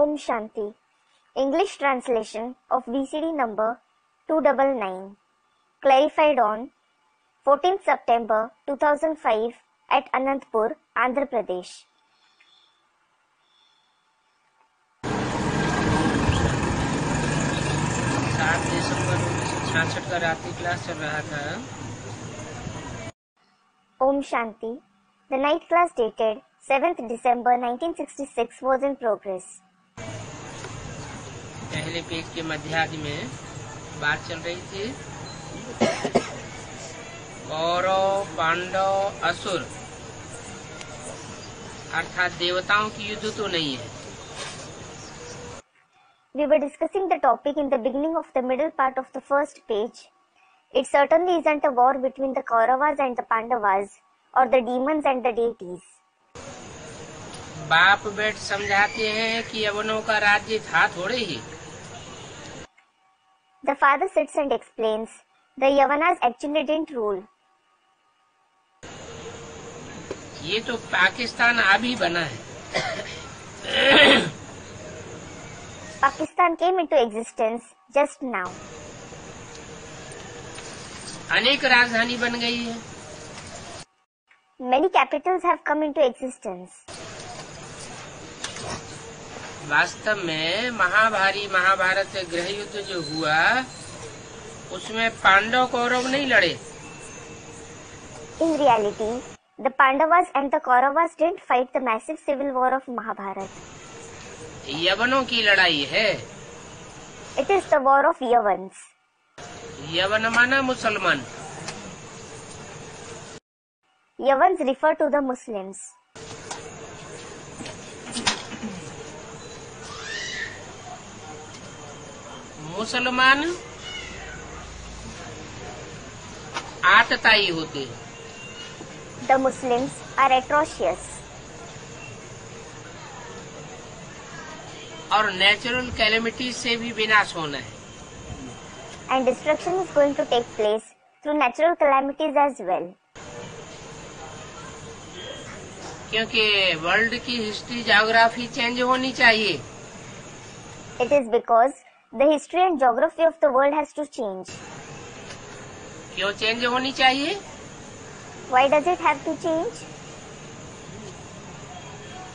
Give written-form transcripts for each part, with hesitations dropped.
Om Shanti. English translation of VCD number 299. Clarified on 14th September 2005 at Anantapur, Andhra Pradesh. 7 दिसंबर 1966 का रात्रि class चल रहा था। Om Shanti. The night class dated 7th December 1966 was in progress. पहले page के मध्यार्ध में बात चल रही थी। कौरव, पांडव, असुर अर्थात देवताओं की युद्ध तो नहीं है। We were discussing the topic in the beginning of the middle part of the first page. It certainly isn't a war between the Kauravas and the Pandavas or the demons and the deities. बाप बेट समझाते हैं कि यवनों का राज्य था थोड़े ही। The father sits and explains, the Yavanas actually didn't rule. ये तो पाकिस्तान अभी बना है। Pakistan came into existence just now. अनेक राजधानी बन गई है। Many capitals have come into existence. वास्तव में महाभारत गृह युद्ध जो हुआ उसमें पांडव कौरव नहीं लड़े। In reality, the Pandavas and the Kauravas didn't fight the massive civil war of Mahabharata. यवनों की लड़ाई है। It is the war of Yavans. यवन माना मुसलमान। Yavans refer to the Muslims. मुसलमान आतताई होते हैं। The Muslims are atrocious. और नेचुरल कैलेमिटी से भी विनाश होना है। And destruction is going to take place through natural calamities as well. क्योंकि वर्ल्ड की हिस्ट्री ज्योग्राफी चेंज होनी चाहिए। It is because the history and geography of the world has to change. क्यों चेंज होनी चाहिए? Why does it have to change?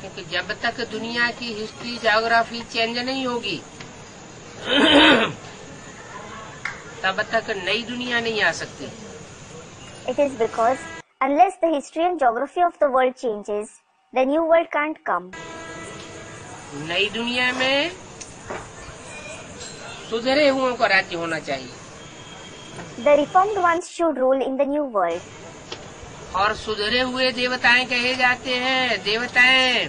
क्योंकि जब तक दुनिया की हिस्ट्री ज्योग्राफी चेंज नहीं होगी तब तक नई दुनिया नहीं आ सकती। It is because unless the history and geography of the world changes, the new world can't come. नई दुनिया में सुधरे हुओं का राज्य होना चाहिए। The reformed ones should rule in the new world. और सुधरे हुए देवताएं कहे जाते हैं। देवताएं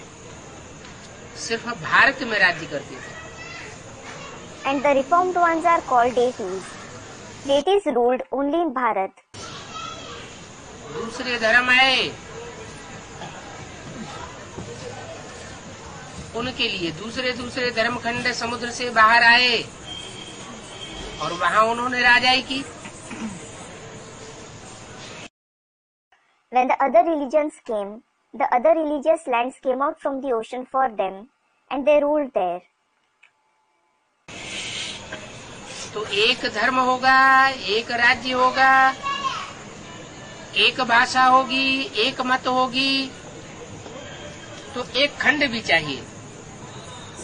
सिर्फ भारत में राज्य करते थे। And the reformed ones are called deities. Deities ruled only in Bharat. दूसरे धर्म आए उनके लिए दूसरे धर्म खंड समुद्र से बाहर आए और वहाँ उन्होंने राजाई की। When the other religions came, the other religious lands came out from the ocean for them, and they ruled there. तो एक धर्म होगा, एक राज्य होगा, एक भाषा होगी, एक मत होगी, तो एक खंड भी चाहिए।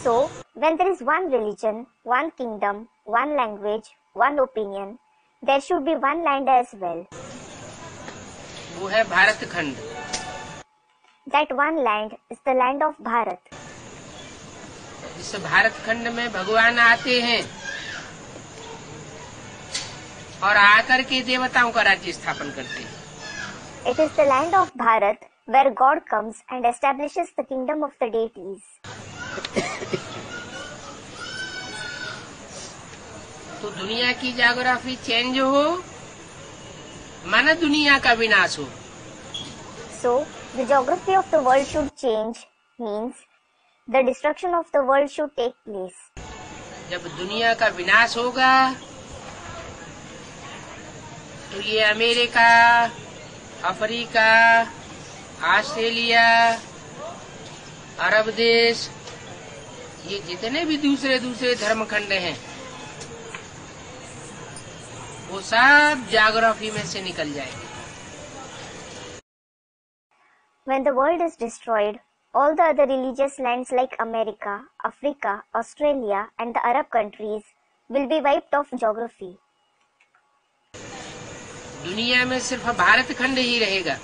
So, when there is one religion, one kingdom, one language, one opinion, there should be one land as well. वो है भारत खंड। That one land is the land of Bharat. इस भारत खंड में भगवान आते हैं और आकर के देवताओं का राज्य स्थापन करते हैं। It is the land of Bharat where God comes and establishes the kingdom of the deities. तो दुनिया की ज्योग्राफी चेंज हो माना दुनिया का विनाश हो। So, the geography of the world should change means the destruction of the world should take place. जब दुनिया का विनाश होगा तो ये अमेरिका, अफ्रीका, ऑस्ट्रेलिया, अरब देश ये जितने भी दूसरे दूसरे धर्मखंड हैं वो सब ज्योग्राफी में से निकल जाएंगे। When the world is destroyed, all the other religious lands like America, Africa, Australia and the Arab countries will be wiped off geography. दुनिया में सिर्फ भारत खंड ही रहेगा।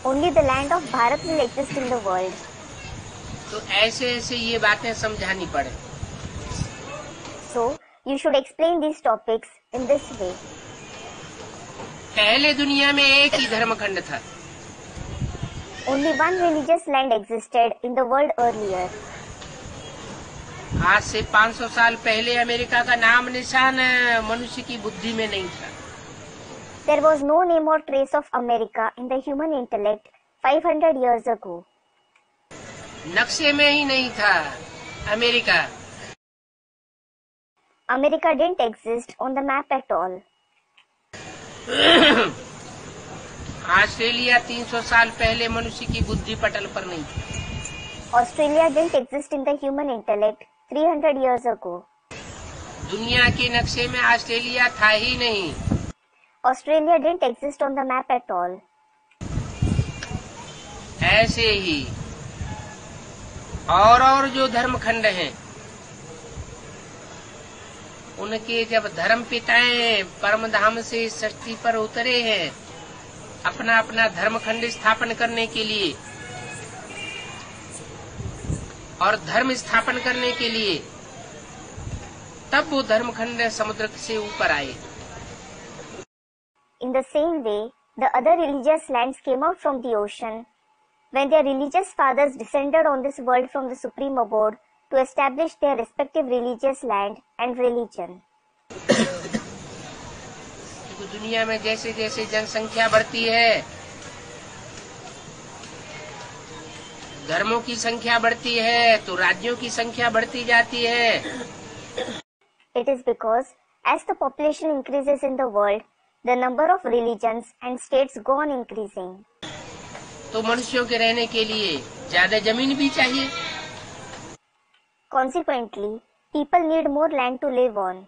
Only the land of Bharat will exist in the world. तो ऐसे ऐसे ये बातें समझानी पड़े। So, you should explain these topics in this way. पहले दुनिया में एक ही धर्मखंड था। Only one religious land existed in the world earlier. आज से 500 साल पहले अमेरिका का नाम निशान मनुष्य की बुद्धि में नहीं था। There was no name or trace of America in the human intellect 500 years ago. नक्शे में ही नहीं था America. America didn't exist on the map at all. Australia 300 साल पहले मनुष्य की बुद्धि पटल पर नहीं थी। Australia didn't exist in the human intellect 300 years ago. दुनिया के नक्शे में ऑस्ट्रेलिया था ही नहीं। Australia didn't exist on the map at all. ऐसे ही और जो धर्मखंड हैं उनके जब धर्म पिताएं परम धाम से सृष्टि पर उतरे हैं अपना अपना धर्मखंड स्थापन करने के लिए और धर्म स्थापन करने के लिए, तब वो धर्मखंड समुद्र से ऊपर आए। In the same way, the other religious lands came out from the ocean when their religious fathers descended on this world from the supreme abode to establish their respective religious land and religion. दुनिया में जैसे जैसे जनसंख्या बढ़ती है, धर्मों की संख्या बढ़ती है, तो राज्यों की संख्या बढ़ती जाती है। It is because as the population increases in the world, the number of religions and states go on increasing. तो मनुष्यों के रहने के लिए ज्यादा जमीन भी चाहिए। Consequently, people need more land to live on.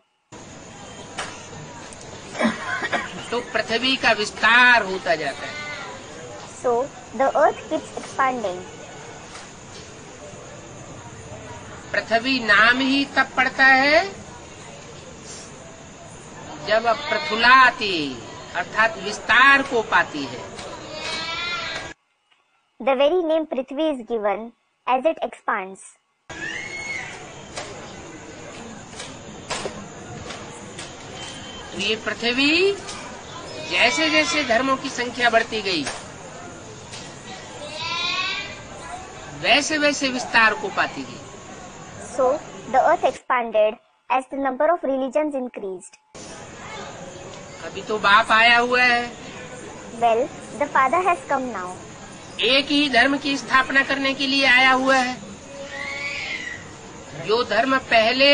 तो पृथ्वी का विस्तार होता जाता है। So, the earth keeps expanding. पृथ्वी नाम ही तब पड़ता है जब प्रथुलाती अर्थात विस्तार को पाती है। The very name Prithvi is given as it expands. तो ये पृथ्वी जैसे जैसे धर्मों की संख्या बढ़ती गई वैसे वैसे विस्तार को पाती गई। So, the earth expanded as the number of religions increased. अभी तो बाप आया हुआ है। Well, the Father has come now. एक ही धर्म की स्थापना करने के लिए आया हुआ है। जो धर्म पहले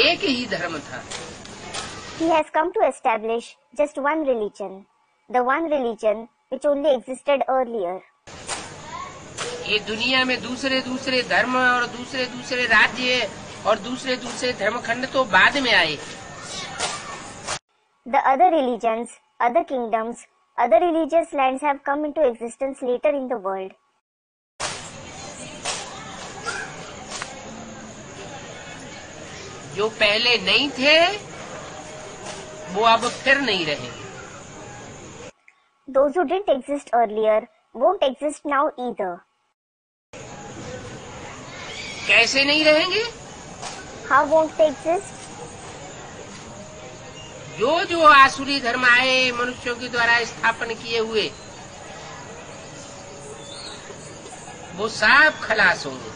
एक ही धर्म था। He has come to establish just one religion, the one religion which only existed earlier. ये दुनिया में दूसरे दूसरे धर्म और दूसरे दूसरे राज्य और दूसरे दूसरे धर्मखंड तो बाद में आए। The other religions, other kingdoms, other religious lands have come into existence later in the world. जो पहले नहीं थे वो अब फिर नहीं रहेंगे। Those who didn't exist earlier won't exist now either. कैसे नहीं रहेंगे? How won't they exist? जो आसुरी धर्म आए मनुष्यों के द्वारा स्थापन किए हुए वो सब खलास होंगे।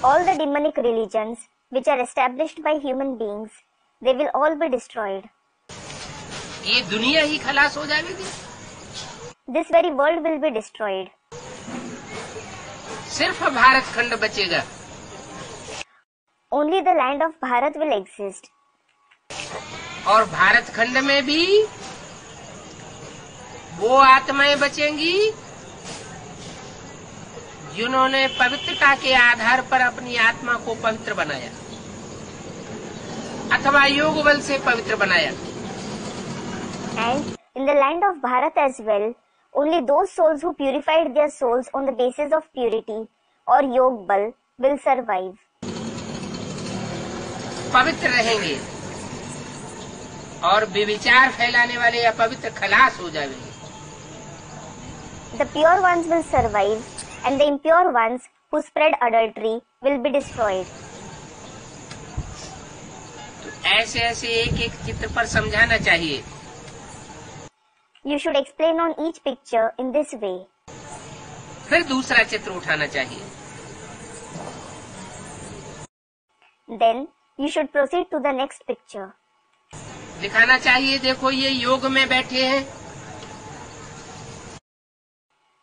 All the demonic religions which are established by human beings, they will all be destroyed. ये दुनिया ही खलास हो जाएगी। This very world will be destroyed. सिर्फ भारत खंड बचेगा। Only the land of Bharat will exist. और भारत खंड में भी वो आत्माएं बचेंगी जिन्होंने पवित्रता के आधार पर अपनी आत्मा को पवित्र बनाया अथवा योग बल से पवित्र बनाया। And in the land of Bharat as well, only those souls who purified their souls on the basis of purity or yog bal will survive. पवित्र रहेंगे और विविचार फैलाने वाले अपवित्र खलास हो जाएंगे। The pure ones will survive and the impure ones who spread adultery will be destroyed. तो ऐसे ऐसे एक एक चित्र पर समझाना चाहिए। You should explain on each picture in this way. फिर दूसरा चित्र उठाना चाहिए। Then you should proceed to the next picture. दिखाना चाहिए, देखो ये योग में बैठे हैं।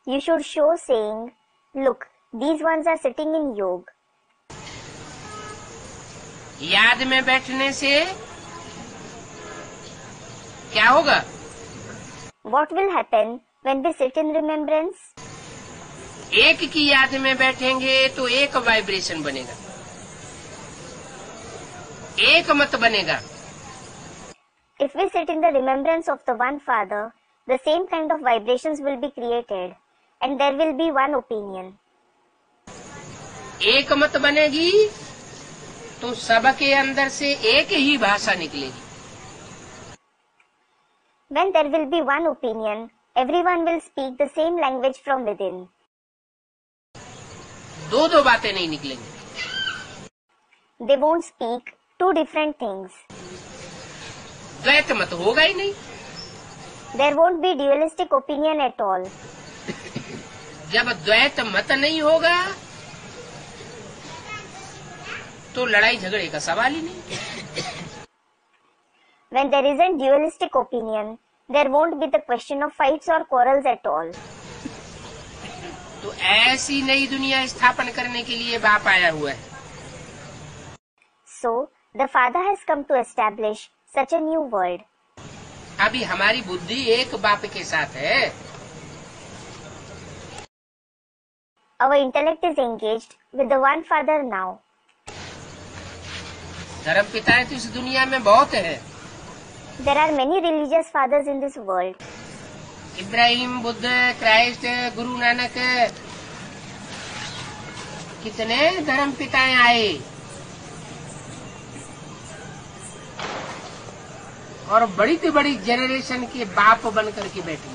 You should show saying, look, these ones are sitting in yog. याद में बैठने से क्या होगा? What will happen when we sit in remembrance? एक की याद में बैठेंगे तो एक वाइब्रेशन बनेगा, एक मत बनेगा। If we sit in the remembrance of the one Father, the same kind of vibrations will be created and there will be one opinion. एक मत बनेगी तो सबके अंदर से एक ही भाषा निकलेगी। When there will be one opinion, everyone will speak the same language from within. दो दो बातें नहीं निकलेंगी। They won't speak two different things. द्वैत मत होगा ही नहीं। There won't be dualistic opinion at all. जब द्वैत मत नहीं होगा तो लड़ाई झगड़े का सवाल ही नहीं। When there isn't dualistic opinion, there won't be the question of fights or quarrels at all. तो ऐसी नई दुनिया स्थापन करने के लिए बाप आया हुआ है। So, the Father has come to establish such a new world. अभी हमारी बुद्धि एक बाप के साथ है। Our intellect is engaged with the one Father now. धर्म पिताएं तो इस दुनिया में बहुत है। There are many religious fathers in this world. Ibrahim, Buddha, Christ, Guru Nanak, कितने धर्म पिताएं आए और बड़ी से बड़ी जनरेशन के बाप बन करके बैठे।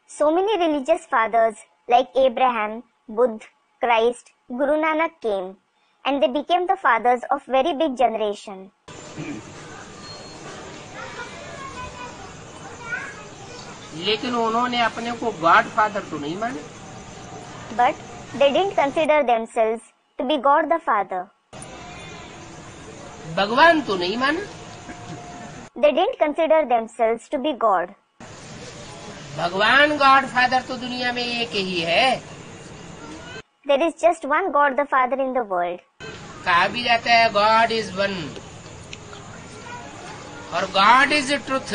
So many religious fathers like Abraham, Buddha, Christ, Guru Nanak came and they became the fathers of very big generation. लेकिन उन्होंने अपने को गॉड फादर तो नहीं माने। But they didn't consider themselves to be God the Father. भगवान तो नहीं माना। They didn't consider themselves to be God. भगवान गॉड फादर तो दुनिया में एक ही है। There is just one God the Father in the world. कहा भी जाता है गॉड इज वन और God is truth.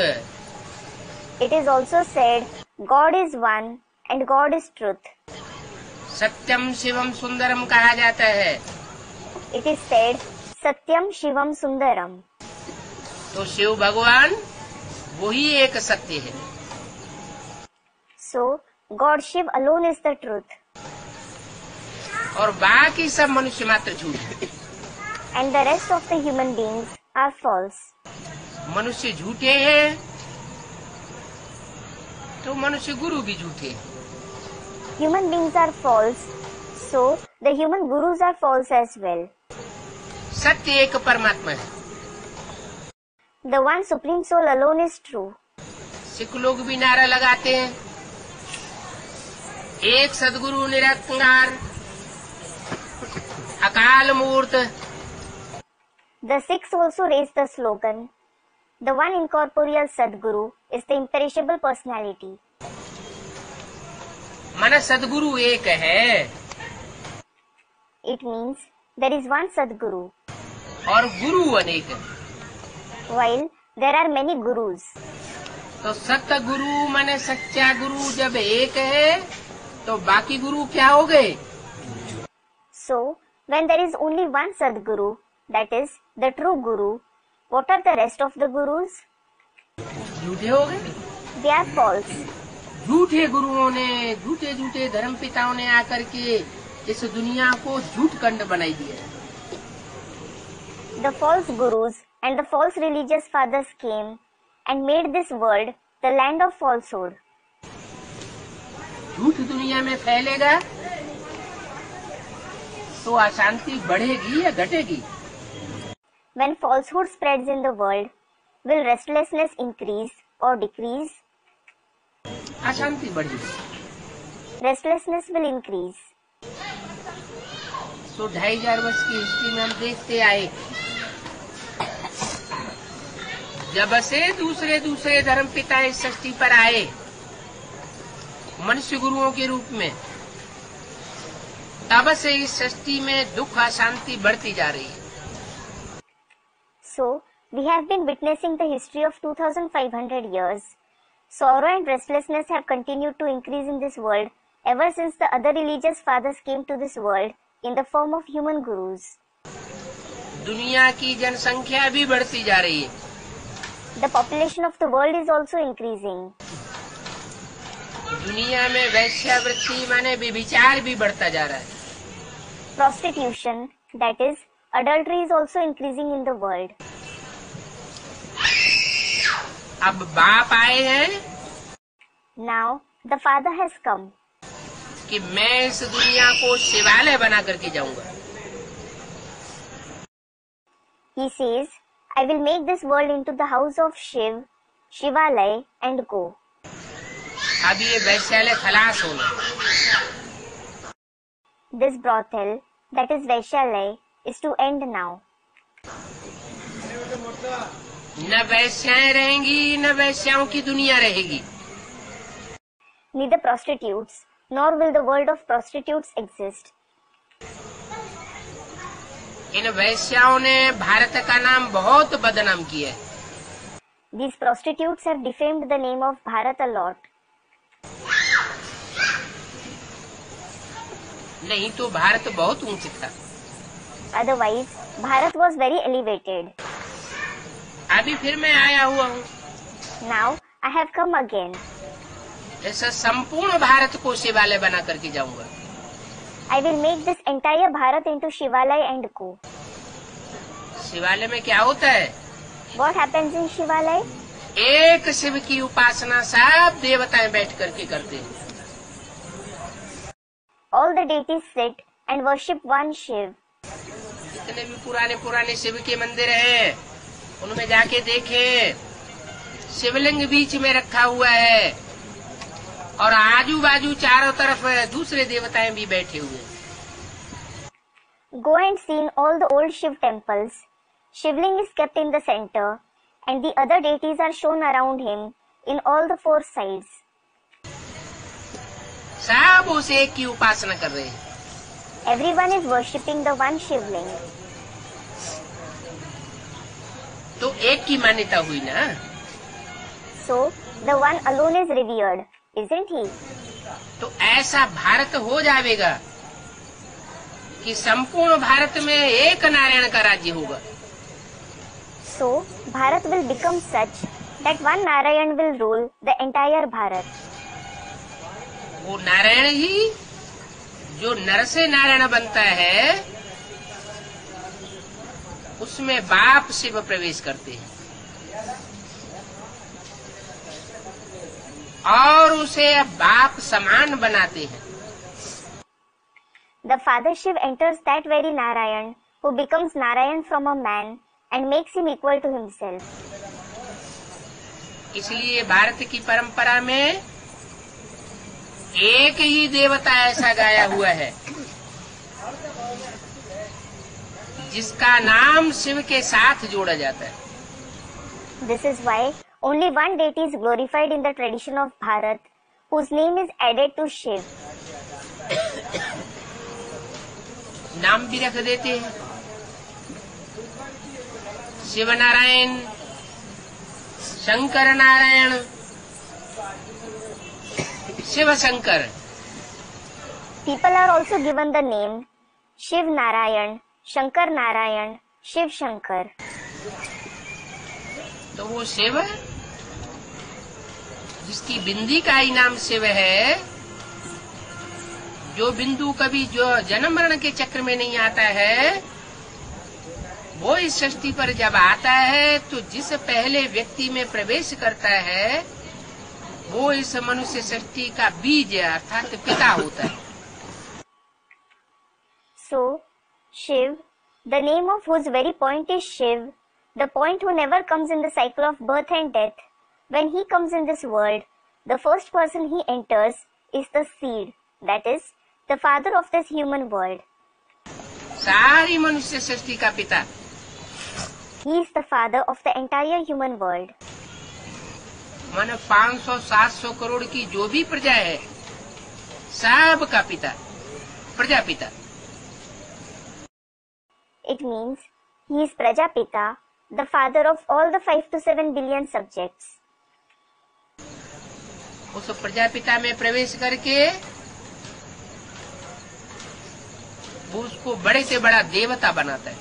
It is also said, God is one and God is truth. सत्यम शिवम सुंदरम कहा जाता है। It is said, Satyam Shivam Sundaram. तो शिव भगवान वही एक सत्य है। So, God Shiv alone is the truth. और बाकी सब मनुष्य मात्र झूठ है। And the rest of the human beings are false. मनुष्य झूठे हैं तो मनुष्य गुरु भी झूठे हैं। Human beings are false, so the human gurus are false as well. सत्य एक परमात्मा है। The one Supreme Soul alone is true. Sikh लोग भी नारा लगाते हैं, एक सदगुरु निरंकार अकाल मूर्त। The Sikhs also raise the slogan, the one incorporeal Sadguru is the imperishable personality. मन सदगुरु एक है It means there is one Sadguru, और गुरु अनेक है। while there are many gurus. तो सत्य गुरु माने सच्चा गुरु जब एक है तो बाकी गुरु क्या हो गए? So, when there is only one Sadguru, that is the true Guru, what are the rest of the Gurus? झूठे हो गए। They are false. झूठे गुरुओं ने, झूठे झूठे धर्म पिताओं ने आकर के इस दुनिया को झूठ कंड बनाई दिया। The false Gurus and the false religious fathers came and made this world the land of falsehood. झूठ दुनिया में फैलेगा तो अशांति बढ़ेगी या घटेगी? When falsehood spreads in the world, will restlessness increase or decrease? अशांति बढ़ेगी। Restlessness will increase. तो 2500 वर्ष की हिस्ट्री में हम देखते आए, जब से दूसरे दूसरे धर्म पिता इस सृष्टि पर आए मनुष्य गुरुओं के रूप में, तब से इस सृष्टि में दुख अशांति बढ़ती जा रही है। So, we have been witnessing the history of 2500 years. Sorrow and restlessness have continued to increase in this world ever since the other religious fathers came to this world in the form of human gurus. दुनिया की जनसंख्या भी बढ़ती जा रही है। The population of the world is also increasing. दुनिया में वैश्यावृत्ति माने व्यभिचार भी बढ़ता जा रहा है। Prostitution, that is, adultery is also increasing in the world. अब बाप आए हैं Now, the Father has come. कि मैं इस दुनिया को शिवालय बना करके जाऊंगा। He says, I will make this world into the house of Shiv, Shivalay and go. अब ये वैश्यालय खलास होना। This brothel, that is Vaishyalay, is to end now. न वैश्याएं रहेंगी, न वैश्याओं की दुनिया रहेगी। Neither prostitutes, nor will the world of prostitutes exist. इन वैश्याओं ने भारत का नाम बहुत बदनाम किया है। These prostitutes have defamed the name of Bharat a lot. नहीं तो भारत बहुत ऊंच था। Otherwise, Bharat was very elevated. अभी फिर मैं आया हुआ हूँ। Now, I have come again. ऐसा संपूर्ण भारत को शिवालय बना करके जाऊंगा। I will make this entire Bharat into Shivalay and go. शिवालय में क्या होता है? What happens in Shivalay? एक शिव की उपासना सब देवताएं बैठ करके करते हैं। All the deities sit and worship one Shiv. जितने भी पुराने पुराने शिव के मंदिर हैं, उनमें जाके देखें, शिवलिंग बीच में रखा हुआ है और आजू बाजू चारों तरफ दूसरे देवताएं भी बैठे हुए हैं। Go and see in all the old Shiv temples. Shivling is kept in the center and the other deities are shown around him in all the four sides. सब उस एक की उपासना कर रहे हैं। Everyone is worshipping the one Shivling. तो एक की मान्यता हुई ना। So, the one alone is revered, isn't he? तो ऐसा भारत हो जाएगा कि संपूर्ण भारत में एक नारायण का राज्य होगा। So, Bharat will become such that one Narayan will rule the entire Bharat. वो नारायण ही जो नर से नारायण बनता है, उसमें बाप शिव प्रवेश करते हैं और उसे बाप समान बनाते हैं। The Father Shiv enters that very Narayan who becomes Narayan from a man and makes him equal to himself. इसलिए भारत की परंपरा में एक ही देवता ऐसा गाया हुआ है जिसका नाम शिव के साथ जोड़ा जाता है। This is why only one deity is glorified in the tradition of Bharat, whose name is added to Shiv. नाम भी रख देते हैं, Shiv Narayan, Shankar Narayan, Shiv Shankar. People are also given the name Shiv Narayan, Shankar Narayan, Shiv Shankar. तो वो शिव जिसकी बिंदी का ही नाम शिव है, जो बिंदु कभी जो जन्म मरण के चक्र में नहीं आता है, वो इस सृष्टि पर जब आता है तो जिस पहले व्यक्ति में प्रवेश करता है वो इस मनुष्य सृष्टि का बीज अर्थात पिता होता है। So, Shiv, the name of whose very point is Shiv, the point who never comes in the cycle of birth and death. When he comes in this world, the first person he enters is the seed, that is, the father of this human world. सारी मनुष्य सृष्टि का पिता। He is the father of the entire human world. माने 500-700 करोड़ की जो भी प्रजा है, सब का पिता, Prajapita. It means he is Prajapita, the father of all the 5 to 7 billion subjects. उस प्रजापिता में प्रवेश करके वो उसको बड़े से बड़ा देवता बनाता है।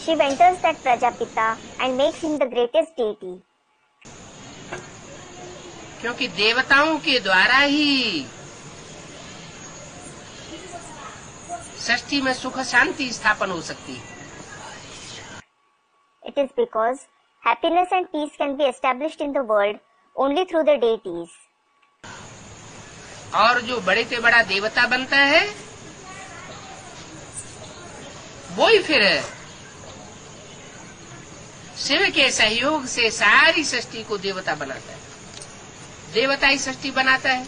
Shiv enters that Prajapita and makes him the greatest deity. क्योंकि देवताओं के द्वारा ही सृष्टि में सुख शांति स्थापन हो सकती है। It is because happiness and peace can be established in the world only through the deities. और जो बड़े से बड़ा देवता बनता है वो ही फिर शिव के सहयोग से सारी सृष्टि को देवता बनाता है, देवता ही सृष्टि बनाता है।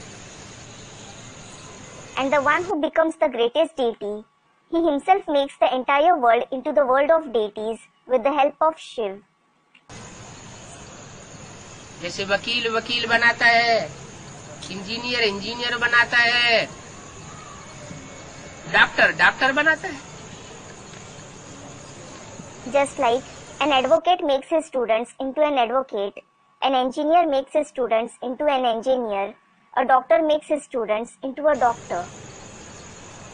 And the one who becomes the greatest deity, he himself makes the entire world into the world of deities with the help of Shiv. जैसे वकील वकील बनाता है, इंजीनियर इंजीनियर बनाता है, डॉक्टर डॉक्टर बनाता है। Just like an advocate makes his students into an advocate, an engineer makes his students into an engineer, a doctor makes his students into a doctor.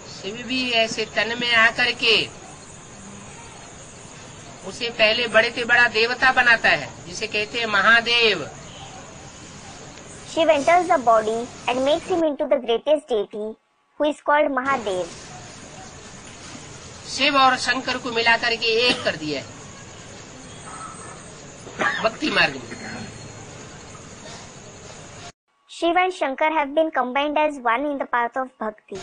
Shiv भी ऐसे तन में आकर के उसे पहले बड़े से बड़ा देवता बनाता है, जिसे कहते हैं Mahadev. Shiv enters the body and makes him into the greatest deity, who is called Mahadev. Shiv और शंकर को मिलाकर के एक कर दिया है भक्ति मार्ग में। Shiv and Shankar have been combined as one in the path of bhakti.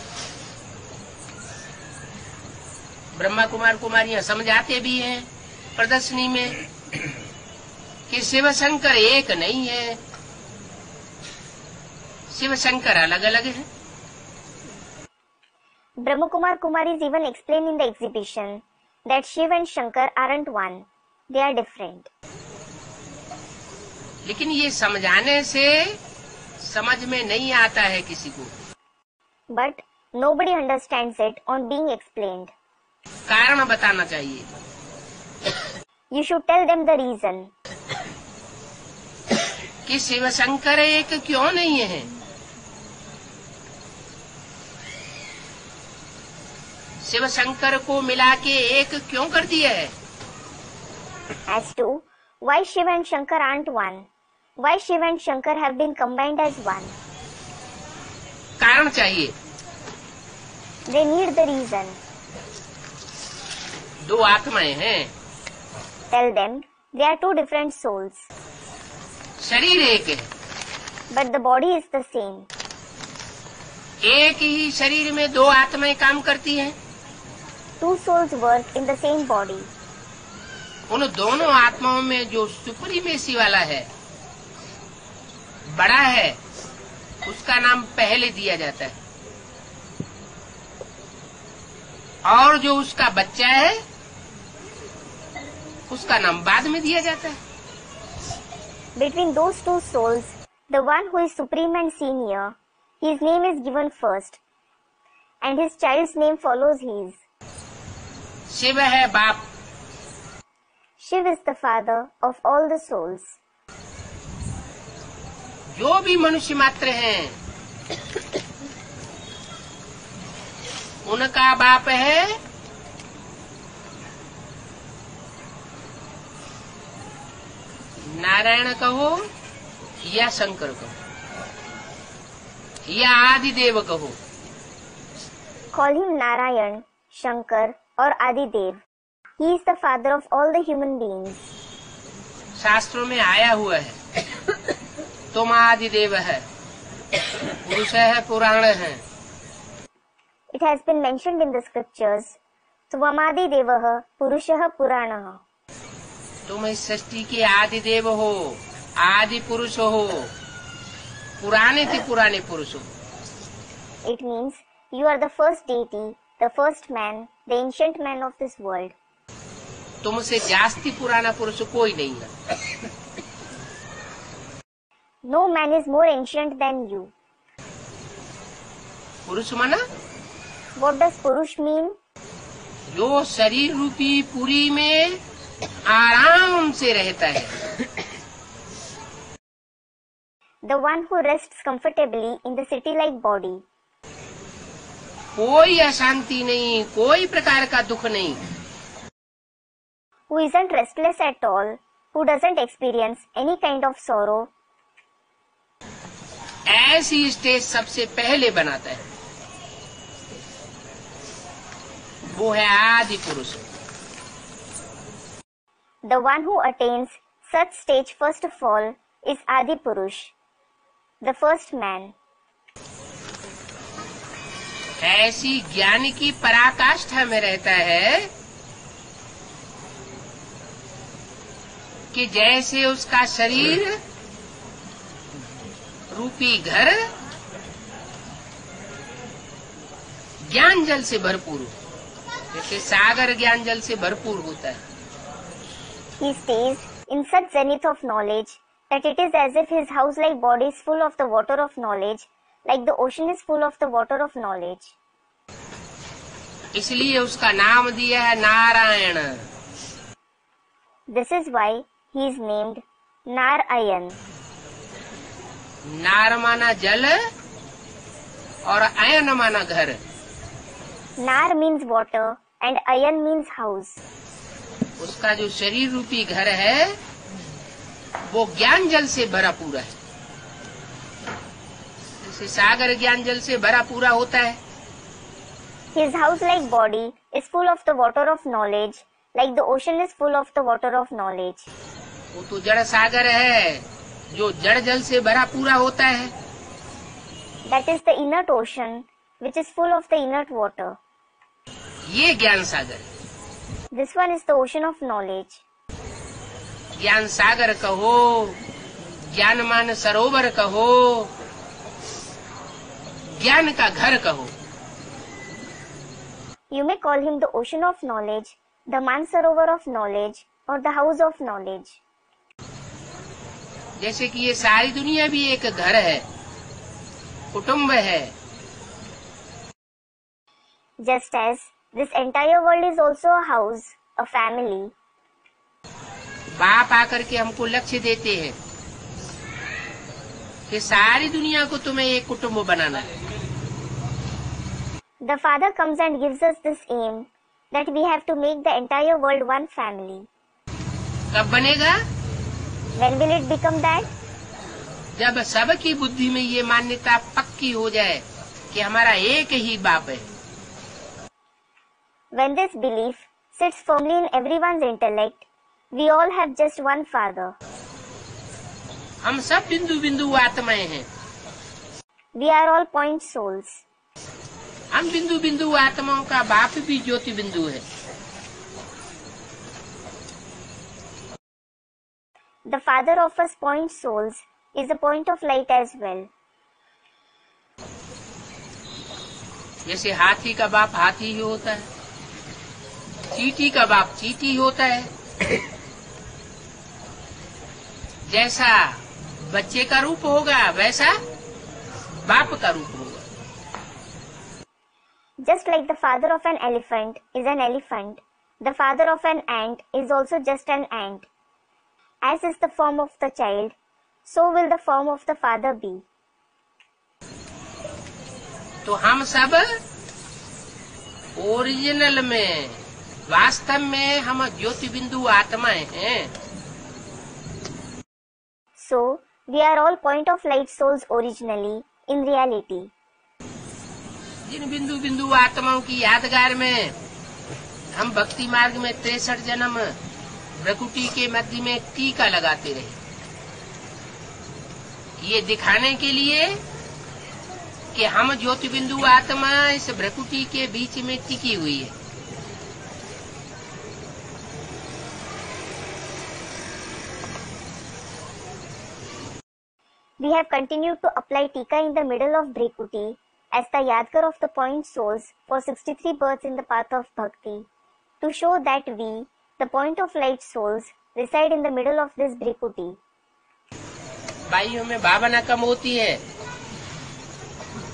Brahma Kumar कुमारियां समझाते भी हैं प्रदर्शनी में कि शिव शंकर एक नहीं है, शिव शंकर अलग अलग है। Brahma Kumar Kumaris even explain in the exhibition that Shiv and Shankar aren't one, they are different. लेकिन ये समझाने से समझ में नहीं आता है किसी को। But nobody understands it on being explained. कारण बताना चाहिए। You should tell them the reason. कि शिव शंकर एक क्यों नहीं है? शिव शंकर को मिला के एक क्यों कर दिया है? As to why Shiv and Shankar aren't one, why Shiv and Shankar have been combined as one. कारण चाहिए। They need the reason. दो आत्माएं हैं। Tell them they are two different souls. शरीर एक है, But the body is the same. एक ही शरीर में दो आत्माएं काम करती हैं। Two souls work in the same body. उन दोनों आत्माओं में जो सुप्रीमेसी वाला है, बड़ा है, उसका नाम पहले दिया जाता है, और जो उसका बच्चा है उसका नाम बाद में दिया जाता है। Between those two souls, the one who is supreme and senior, his name is given first, and his child's name follows his. Shiv है बाप, Shiv is the father of all the souls. जो भी मनुष्य मात्र हैं उनका बाप है नारायण कहो या शंकर कहो या आदिदेव कहो. Call him Narayan, Shankar or Adidev. He is the father of all the human beings. शास्त्रों में आया हुआ है. तुम आदिदेव है, पुरुष है, पुराण है. It has been mentioned in the scriptures, Tvamadidevaha Purushah Puranah. तुम इस सृष्टि के आदिदेव हो, आदि पुरुष हो, पुराने थे पुराने पुरुष हो. It means you are the first deity, the first man, the ancient man of this world. तुमसे जास्ती पुराना पुरुष कोई नहीं है. No man is more ancient than you. पुरुष माना What does Purush mean? जो शरीर रूपी पुरी में आराम से रहता है. The one who rests comfortably in the city-like body. कोई अशांति नहीं, कोई प्रकार का दुख नहीं. Who isn't restless at all, who doesn't experience any kind of sorrow. ऐसी स्टेज सबसे पहले बनाता है. वो है आदि पुरुष. The one who attains such stage first of all is Adi Purush, the first man. ऐसी ज्ञान की पराकाष्ठा में रहता है कि जैसे उसका शरीर रूपी घर ज्ञान जल से भरपूर हो, जैसे सागर ज्ञान जल से भरपूर होता है. He stays in such zenith of knowledge that it is as if his house-like body is full of the water of knowledge, like the ocean is full of the water of knowledge. इसलिए उसका नाम दिया है Narayan. This is why he is named Narayan. नार माना जल और अयन माना घर. Nar means water and Ayan means house. उसका जो शरीर रूपी घर है वो ज्ञान जल से भरा पूरा है. जैसे सागर ज्ञान जल से भरा पूरा होता है. His house-like body is full of the water of knowledge, like the ocean is full of the water of knowledge. वो तो जड़ सागर है जो जड़ जल से भरा पूरा होता है. That is the inert ocean, which is full of the inert water. ये ज्ञान सागर है. This one is the ocean of knowledge. ज्ञान सागर कहो, ज्ञानमान सरोवर कहो, ज्ञान का घर कहो. You may call him the ocean of knowledge, the Mansarovar of knowledge, or the house of knowledge. जैसे कि ये सारी दुनिया भी एक घर है, कुटुंब है. Just as this entire world is also a house, a family. बाप आकर के हमको लक्ष्य देते हैं कि सारी दुनिया को तुम्हें एक कुटुंब बनाना है. The Father comes and gives us this aim that we have to make the entire world one family. कब बनेगा? When will it become that? जब सबकी बुद्धि में ये मान्यता पक्की हो जाए कि हमारा एक ही बाप है. When this belief sits firmly in everyone's intellect, we all have just one Father. हम सब बिंदु बिंदु आत्माएं हैं. We are all point souls. हम बिंदु बिंदु आत्माओं का बाप भी ज्योति बिंदु है. The Father of us point souls is a point of light as well. जैसे हाथी का बाप हाथी ही होता है, चींटी का बाप चींटी होता है. जैसा बच्चे का रूप होगा वैसा बाप का रूप होगा. Just like the father of an elephant is an elephant, the father of an ant is also just an ant. As is the form of the child, so will the form of the father be. तो हम सब original में, वास्तव में हम ज्योति बिंदु आत्माएं हैं। So, we are all point of light souls originally, in reality. जिन बिंदु बिंदु आत्माओं की यादगार में हम भक्ति मार्ग में 63 जन्म प्रकृति के मध्य में टीका लगाते रहे, ये दिखाने के लिए कि हम ज्योति बिंदु आत्मा इस प्रकृति के बीच में टिकी हुई है। We have continued to apply Tika in the middle of Brikuti as the Yadgar of the point souls for 63 births in the path of Bhakti, to show that we, the point of light souls, reside in the middle of this Brikuti. भाइयों में भावना कम होती है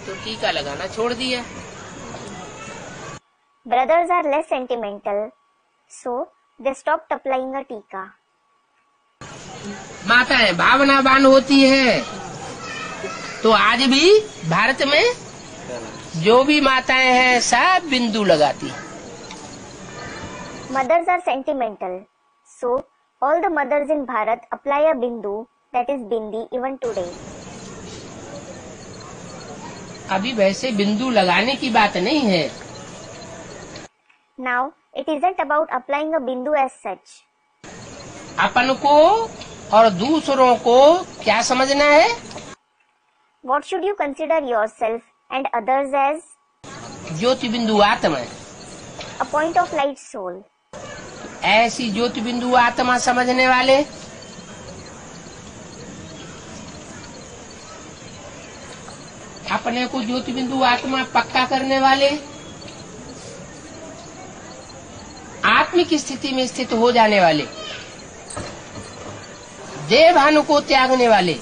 तो टीका लगाना छोड़ दिया। Brothers are less sentimental, so they stopped applying a Tika. माताएं भावनावान होती है तो आज भी भारत में जो भी माताएं हैं सब बिंदु लगाती हैं। Mothers are sentimental, so all the mothers in Bharat apply a bindu, that is bindi, even today. अभी वैसे बिंदु लगाने की बात नहीं है। Now, it isn't about applying a bindu as such. अपन को और दूसरों को क्या समझना है? What should you consider yourself and others as? ज्योति बिंदु आत्मा, A point of light soul. ऐसी ज्योति बिंदु आत्मा समझने वाले अपने को ज्योति बिंदु आत्मा पक्का करने वाले, आत्मिक स्थिति में स्थित हो जाने वाले, देह भानु को त्यागने वाले,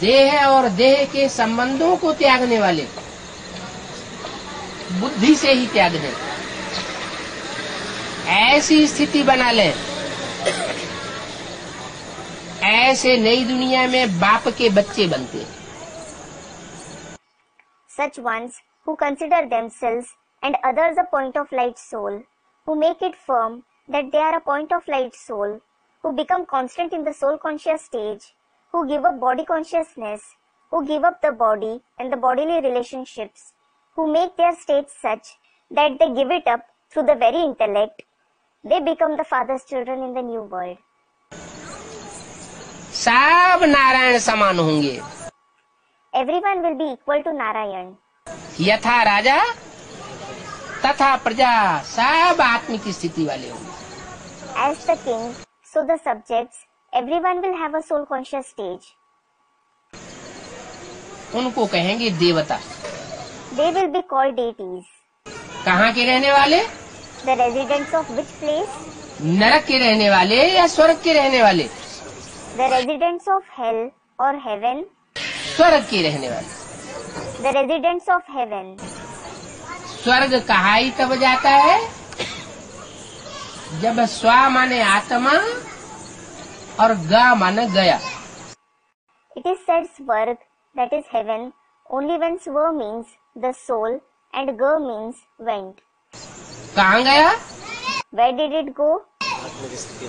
देह और देह के संबंधों को त्यागने वाले, बुद्धि से ही त्यागने, ऐसी स्थिति बना लें, ऐसे नई दुनिया में बाप के बच्चे बनते। Such ones who consider themselves and others a point of light soul, who make it firm that they are a point of light soul, who become constant in the soul conscious stage, who give up body consciousness, who give up the body and the bodily relationships, who make their state such that they give it up through the very intellect, they become the Father's children in the new world. सब नारायण समान होंगे। Everyone will be equal to Narayan. यथा राजा तथा प्रजा सब आत्मिक स्थिति वाले होंगे। As the king, so the subjects, everyone will have a soul conscious stage. उनको कहेंगे देवता। They will be called deities. कहाँ के रहने वाले? The residents of which place? नरक के रहने वाले या स्वर्ग के रहने वाले? The residents of hell or heaven? स्वर्ग के रहने वाले। The residents of heaven. स्वर्ग कहा ही तब जाता है जब स्व माने आत्मा और ग माने गया। It is said Swarg, that is heaven, only when Swa means the soul and Ga means went. कहाँ गया? Where did it go?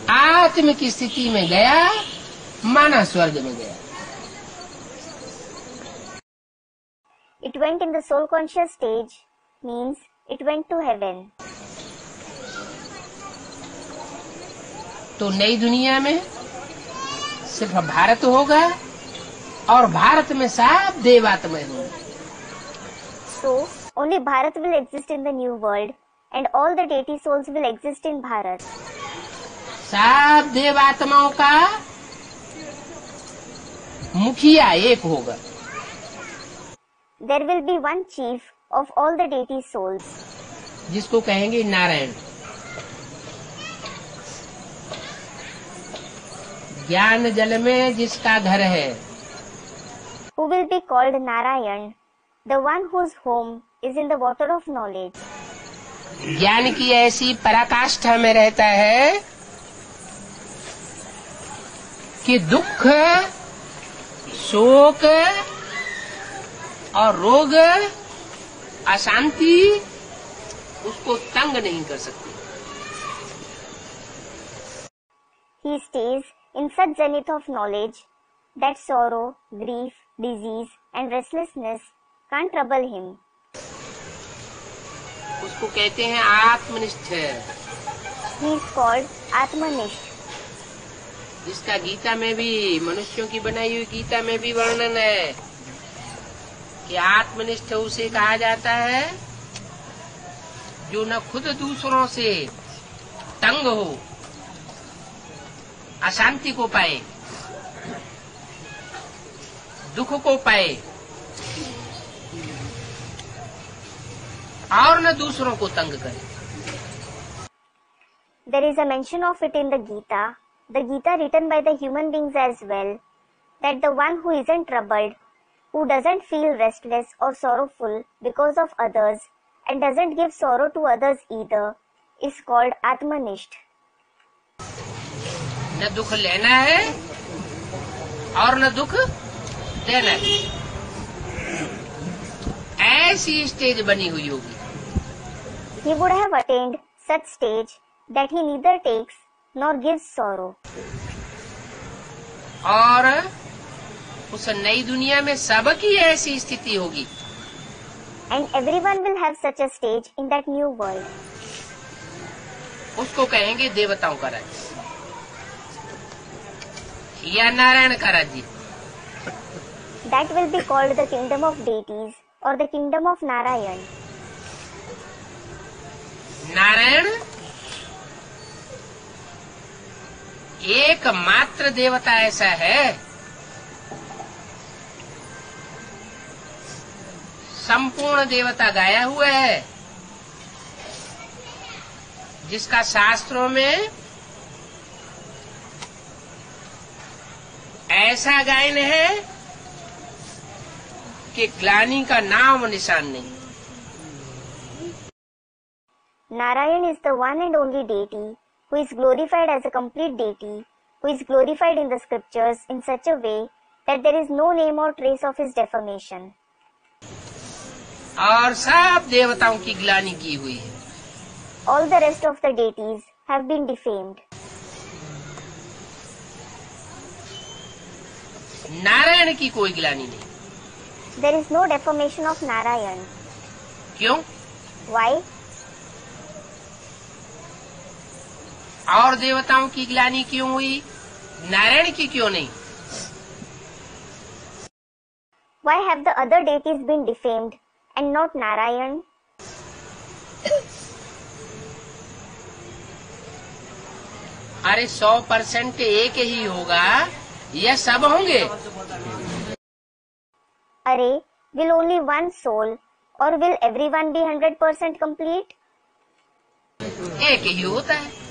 आत्मिक स्थिति में गया, माना स्वर्ग में गया। It went in the soul conscious stage, means it went to heaven. तो नई दुनिया में सिर्फ भारत होगा और भारत में सब देवात्माएं होंगी। So, only Bharat will exist in the new world and all the deity souls will exist in Bharat. सब देवात्माओं का मुखिया एक होगा। There will be one chief of all the deity souls, जिसको कहेंगे नारायण। ज्ञान जल में जिसका घर है, who will be called Narayan, the one whose home is in the water of knowledge. ज्ञान की ऐसी पराकाष्ठा में रहता है कि दुख, शोक, और रोग अशांति उसको तंग नहीं कर सकती। He stays in such zenith of knowledge that sorrow, grief, disease and restlessness can't trouble him. उसको कहते हैं आत्मनिष्ठ। He is called Atmanishth. जिसका गीता में भी, मनुष्यों की बनाई हुई गीता में भी वर्णन है कि आत्मनिष्ठ उसे कहा जाता है जो न खुद दूसरों से तंग हो, अशांति को पाए, दुख को पाए और न दूसरों को तंग करे। There is a mention of it in the Gita written by the human beings as well, that the one who isn't troubled, who doesn't feel restless or sorrowful because of others and doesn't give sorrow to others either, is called Atmanishth. न दुख लेना है और न दुख देना है, ऐसी स्टेज बनी हुई होगी। He would have attained such stage that he neither takes nor gives sorrow. और उस नई दुनिया में सबकी ऐसी स्थिति होगी। And everyone will have such a stage in that new world. उसको कहेंगे देवताओं का राज्य या नारायण का राज्य। That will be called the kingdom of deities or the kingdom of Narayan. Narayan एकमात्र देवता ऐसा है संपूर्ण देवता गाया हुआ है, जिसका शास्त्रों में ऐसा गायन है कि ग्लानि का नाम निशान नहीं। Narayan is the one and only deity who is glorified as a complete deity, who is glorified in the scriptures in such a way that there is no name or trace of his defamation. और सब देवताओं की ग्लानि की हुई है। All the rest of the deities have been defamed. Narayan की कोई ग्लानि नहीं। There is no defamation of Narayan. क्यों? Why? और देवताओं की ग्लानि क्यों हुई, नारायण की क्यों नहीं? Why have the other deities been defamed and not Narayan? अरे 100% एक ही होगा या सब होंगे? Array, will only one soul or will everyone be 100% complete? एक ही होता है।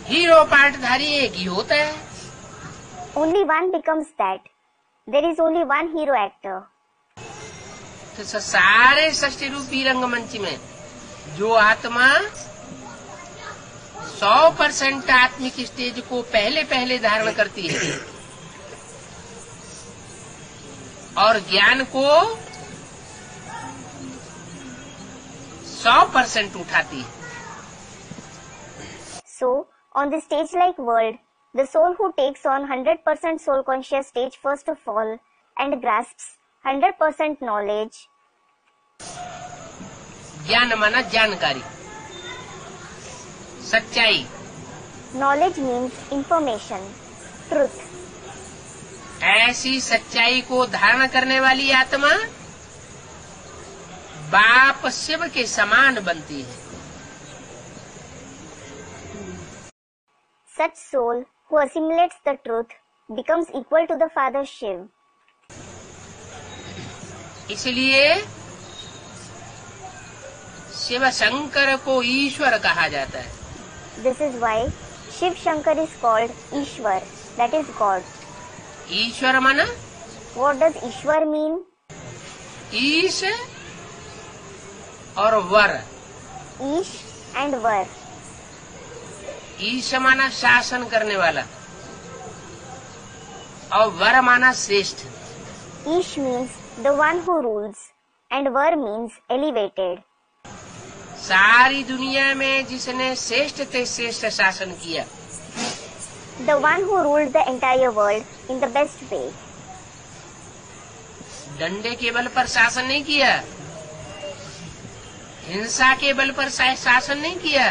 हीरो पार्टधारी एक ही होता है। Only one becomes that. There is only one hero actor. तो सारे षष्ठी रूपी रंगमंच में जो आत्मा 100% आत्मिक स्टेज को पहले पहले धारण करती है और ज्ञान को 100% उठाती है। So, on the stage-like world, the soul who takes on 100% soul conscious stage first of all and grasps 100% knowledge. ज्ञान माना जानकारी, सच्चाई। Knowledge means information, truth. ऐसी सच्चाई को धारण करने वाली आत्मा बाप शिव के समान बनती है। Such soul who assimilates the truth becomes equal to the Father Shiv. इसलिए शिव शंकर को ईश्वर कहा जाता है। This is why Shiv Shankar is called Ishwar, that is God. ईश्वर माना? What does Ishwar mean? ईश और वर। Ish and Var. ईश माना शासन करने वाला और वर माना श्रेष्ठ। Ish means the one who rules and Var means elevated. सारी दुनिया में जिसने श्रेष्ठ से श्रेष्ठ शासन किया। The one who ruled the entire world in the best way. डंडे के बल पर शासन नहीं किया, हिंसा के बल पर शासन नहीं किया।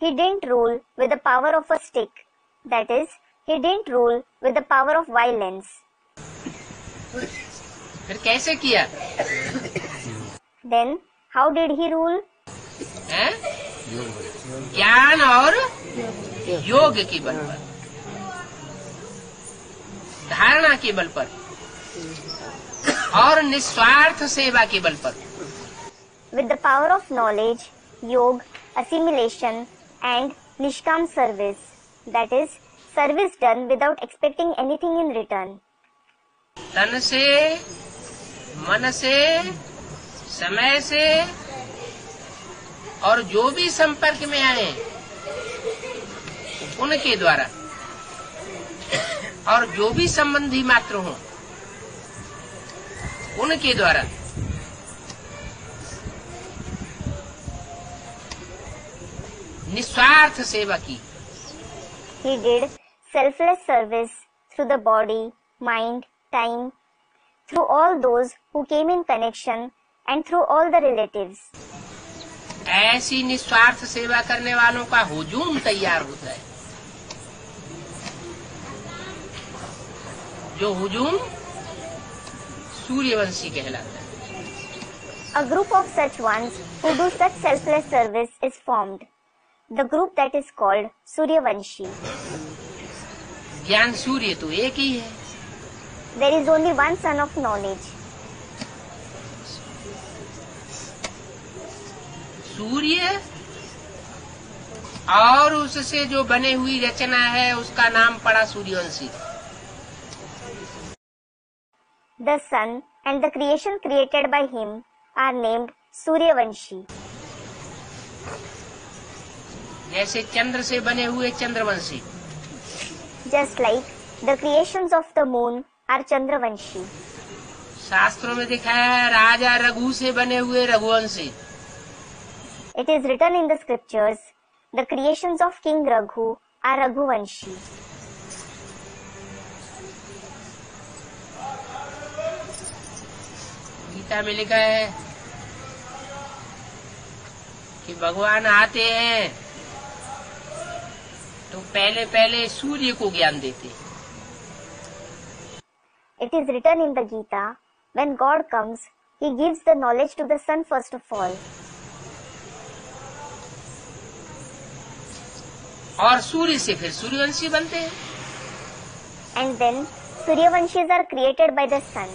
He didn't rule with the power of a stick. That is, he didn't rule with the power of violence. फिर कैसे किया? Then, how did he rule? हैं? ज्ञान और योग के बल पर, धारणा के बल पर और निस्वार्थ सेवा के बल पर। With the power of knowledge, yoga, assimilation and nishkam service. That is, service done without expecting anything in return. तन से, मन से, समय से और जो भी संपर्क में आए उनके द्वारा और जो भी संबंधी मात्र हों उनके द्वारा निस्वार्थ सेवा की। He did selfless service through the body, mind, time, through all those who came in connection and through all the relatives. ऐसी निस्वार्थ सेवा करने वालों का हुजूम तैयार होता है, जो हुजूम सूर्यवंशी कहलाता है। A group of such ones who do such selfless service is formed. The group that is called Suryavanshi. ज्ञान सूर्य तो एक ही है। There is only one son of knowledge. सूर्य और उससे जो बने हुई रचना है उसका नाम पड़ा Suryavanshi. The sun and the creation created by him are named Suryavanshi. जैसे चंद्र से बने हुए Chandravanshi. Just like the creations of the moon are Chandravanshi. शास्त्रों में दिखा है राजा रघु से बने हुए Raghuvanshi. It is written in the scriptures, the creations of King Raghu are Raghuvanshi. Gita में लिखा है कि भगवान आते हैं तो पहले पहले सूर्य को ज्ञान देते। It is written in the Gita, when God comes, he gives the knowledge to the sun first of all. और सूर्य से फिर सूर्यवंशी बनते हैं। And then Suryavanshis are created by the sun.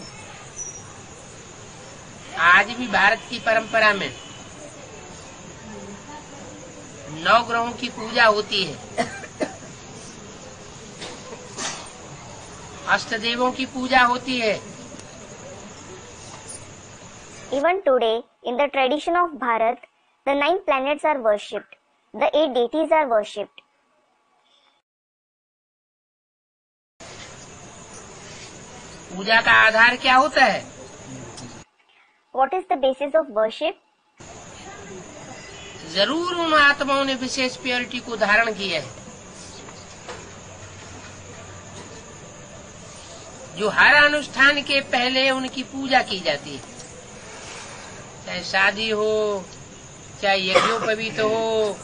आज भी भारत की परंपरा में 9 ग्रहों की पूजा होती है, अष्टदेवों की पूजा होती है। Even today, in the tradition of Bharat, the 9 planets are worshipped. The 8 deities are worshipped. पूजा का आधार क्या होता है? What is the basis of worship? जरूर उन आत्माओं ने विशेष प्योरिटी को धारण किया है जो हर अनुष्ठान के पहले उनकी पूजा की जाती है, चाहे शादी हो, चाहे यज्ञोपवीत हो,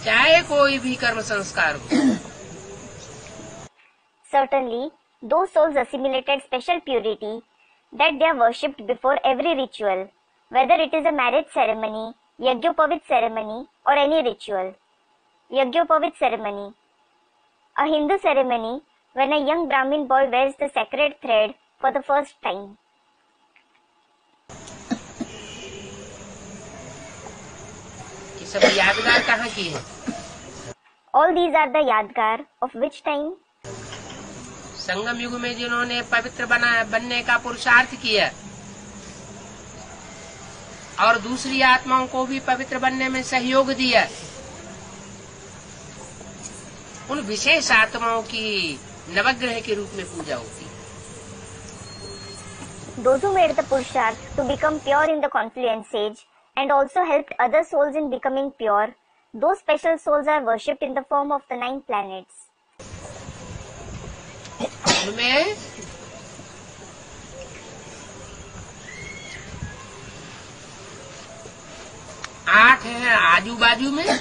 चाहे कोई भी कर्म संस्कार हो। Certainly, those souls assimilated special purity that they are worshipped before every ritual, whether it is a marriage ceremony, Yajñopavit ceremony or any ritual. Yajñopavit ceremony. A Hindu ceremony when a young Brahmin boy wears the sacred thread for the first time. ये सब यादगार कहाँ की है? All these are the Yadgar of which time? संगम युग में जिन्होंने पवित्र बनने का पुरुषार्थ किया और दूसरी आत्माओं को भी पवित्र बनने में सहयोग दिया, उन विशेष आत्माओं की नवग्रह के रूप में पूजा होती है। Those who made the Purusharth to become pure in the confluence age and also helped other souls in becoming pure, those special souls are worshipped in the form of the 9 planets. उनमें 8 है आजू बाजू में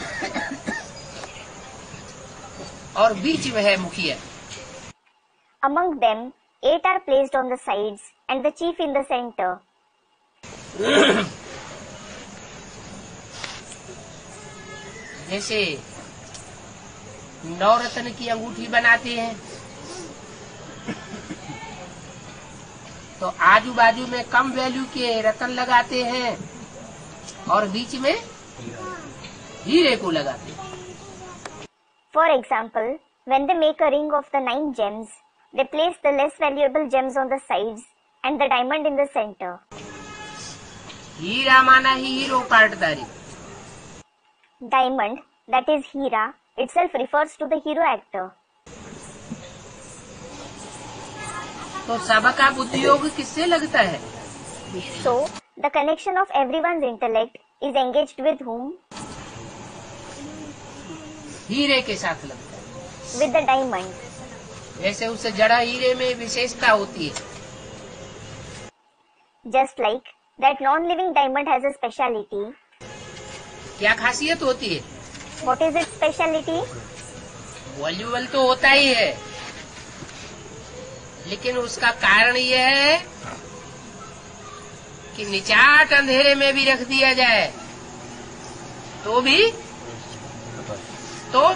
और बीच में है मुखिया। Among them, 8 are placed on the sides and the chief in the center. जैसे नवरत्न की अंगूठी बनाते हैं तो आजू बाजू में कम वैल्यू के रत्न लगाते हैं और बीच में हीरे को लगाते हैं। For example, when they make a ring of the 9 gems, they place the less valuable gems on the sides and the diamond in the center. हीरा माना ही hero पार्टदारी। Diamond, that is Hira, itself refers to the hero actor. तो सबका बुद्धियोग किससे लगता है? So, the connection of everyone's intellect is engaged with whom? हीरे के साथ लगता है। With the diamond. वैसे उस जड़ा हीरे में विशेषता होती है। Just like that non-living diamond has a speciality. क्या खासियत होती है? What is its speciality? Valuable तो होता ही है, लेकिन उसका कारण यह है कि निचाट अंधेरे में भी रख दिया जाए तो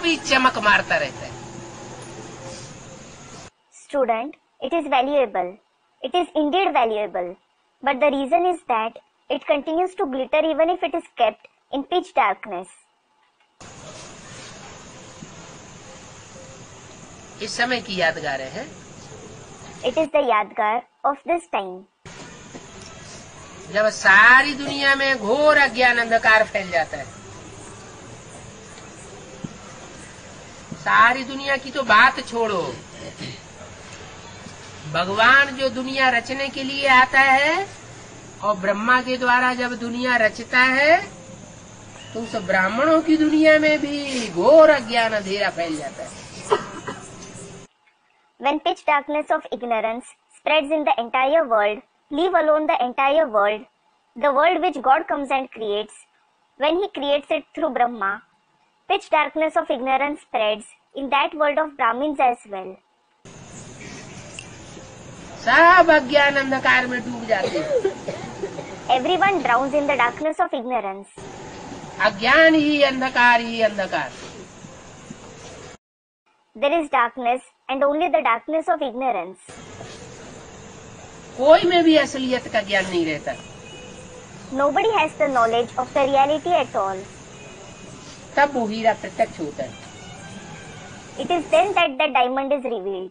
भी चमक मारता रहता है। Student, it is valuable. It is indeed valuable. But the reason is that it continues to glitter even if it is kept in pitch darkness. इस समय की यादगार है। It is the yadgar of this time. जब सारी दुनिया में घोर अज्ञान अंधकार फैल जाता है, सारी दुनिया की तो बात छोड़ो, भगवान जो दुनिया रचने के लिए आता है और ब्रह्मा के द्वारा जब दुनिया रचता है तो उस ब्राह्मणों की दुनिया में भी घोर अज्ञान अंधेरा फैल जाता है। When pitch darkness of ignorance spreads in the entire world, leave alone the entire world, the world which God comes and creates, when He creates it through Brahma, pitch darkness of ignorance spreads in that world of Brahmins as well. सब अज्ञान अंधकार में डूब जाते हैं। Everyone drowns in the darkness of ignorance. अज्ञान ही अंधकार। There is darkness and only the darkness of ignorance. कोई में भी असलियत का ज्ञान नहीं रहता। Nobody has the knowledge of the reality at all. तब वो हीरा प्रत्यक्ष होता है। It is then that the diamond is revealed.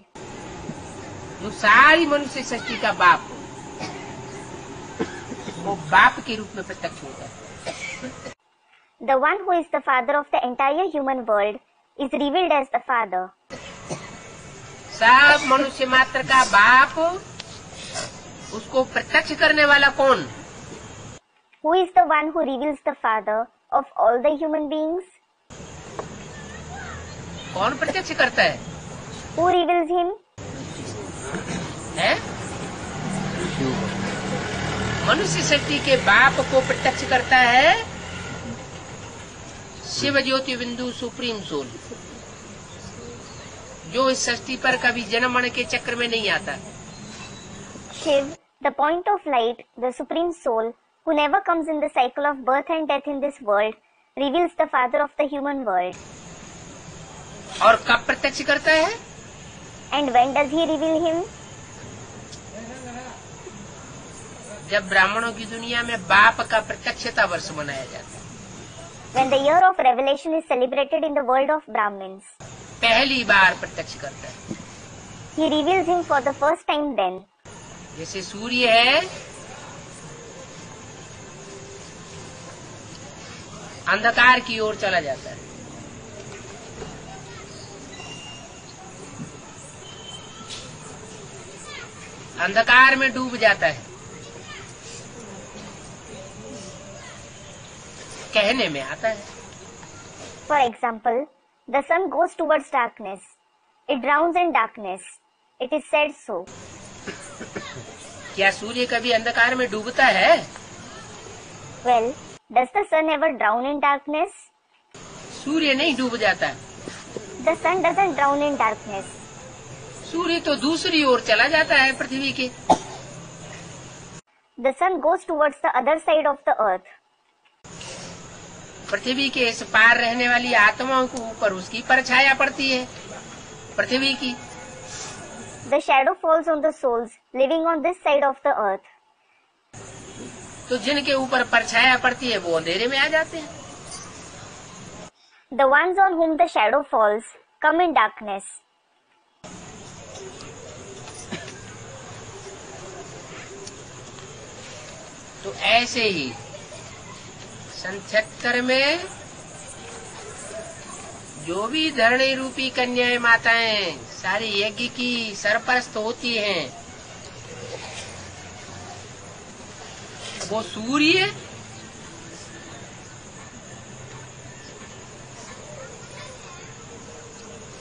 जो सारी मनुष्य सृष्टि का बाप, वो बाप के रूप में प्रत्यक्ष होता है। The one who is the father of the entire human world is revealed as the father. सब मनुष्य मात्र का बाप, उसको प्रत्यक्ष करने वाला कौन? Who is the one who reveals the father of all the human beings? कौन प्रत्यक्ष करता है? Who reveals him? है? मनुष्य शक्ति के बाप को प्रत्यक्ष करता है शिव ज्योति बिंदु सुप्रीम सोल, जो इस सृष्टि पर कभी जन्म मरण के चक्र में नहीं आता। Shiv, the point of light, the supreme soul, who never comes in the cycle of birth and death in this world, reveals the father of the human world. और कब प्रत्यक्ष करता है? And when does he reveal him? जब ब्राह्मणों की दुनिया में बाप का प्रत्यक्षता वर्ष मनाया जाता है। When the year of revelation is celebrated in the world of Brahmins. पहली बार प्रत्यक्ष करता है। He reveals him for the first time then. जैसे सूर्य है, अंधकार की ओर चला जाता है, अंधकार में डूब जाता है। कहने में आता है। For example, the sun goes towards darkness. It drowns in darkness. It is said so. क्या सूर्य कभी अंधकार में डूबता है? Well, does the sun ever drown in darkness? सूर्य नहीं डूब जाता। The sun doesn't drown in darkness. सूर्य तो दूसरी ओर चला जाता है पृथ्वी के। The sun goes towards the other side of the earth. पृथ्वी के इस पार रहने वाली आत्माओं को ऊपर उसकी परछाया पड़ती है, पृथ्वी की। The shadow falls on the souls living on this side of the earth. तो जिनके ऊपर परछाया पड़ती है वो अंधेरे में आ जाते हैं। The ones on whom the shadow falls come in darkness. तो ऐसे ही सन 76 में जो भी धरणी रूपी कन्याएं माताएं सारी यज्ञ की सरपरस्त होती हैं, वो सूर्य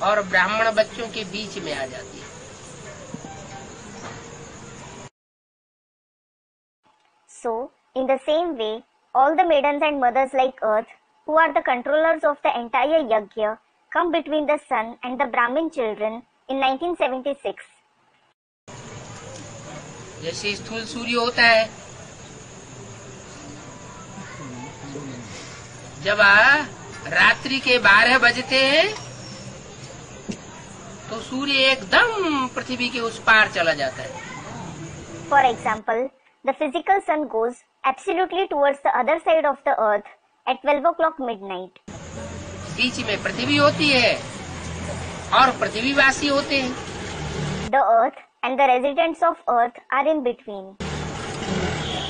और ब्राह्मण बच्चों के बीच में आ जाती है। So, in the same way, all the maidens and mothers like earth, who are the controllers of the entire yajna, come between the sun and the Brahmin children in 1976. जैसे स्थूल सूर्य होता है, जब रात्रि के 12 बजते हैं तो सूर्य एकदम पृथ्वी के उस पार चला जाता है। For example, the physical sun goes absolutely towards the other side of the earth at 12 o'clock midnight. बीच में पृथ्वी होती है और पृथ्वीवासी होते हैं। The earth and the residents of earth are in between.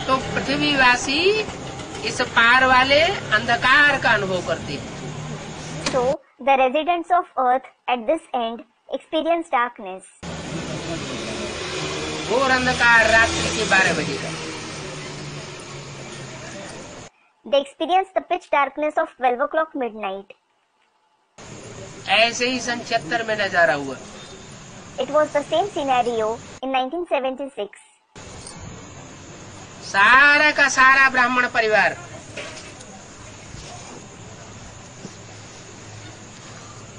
तो पृथ्वीवासी इस पार वाले अंधकार का अनुभव करते हैं। So, the residents of earth at this end experience darkness. घोर अंधकार रात्रि के 12 बजे का। They experience the pitch darkness of 12 o'clock midnight. ऐसे ही सन 76 में नजारा हुआ। It was the same scenario in 1976. सारा का सारा ब्राह्मण परिवार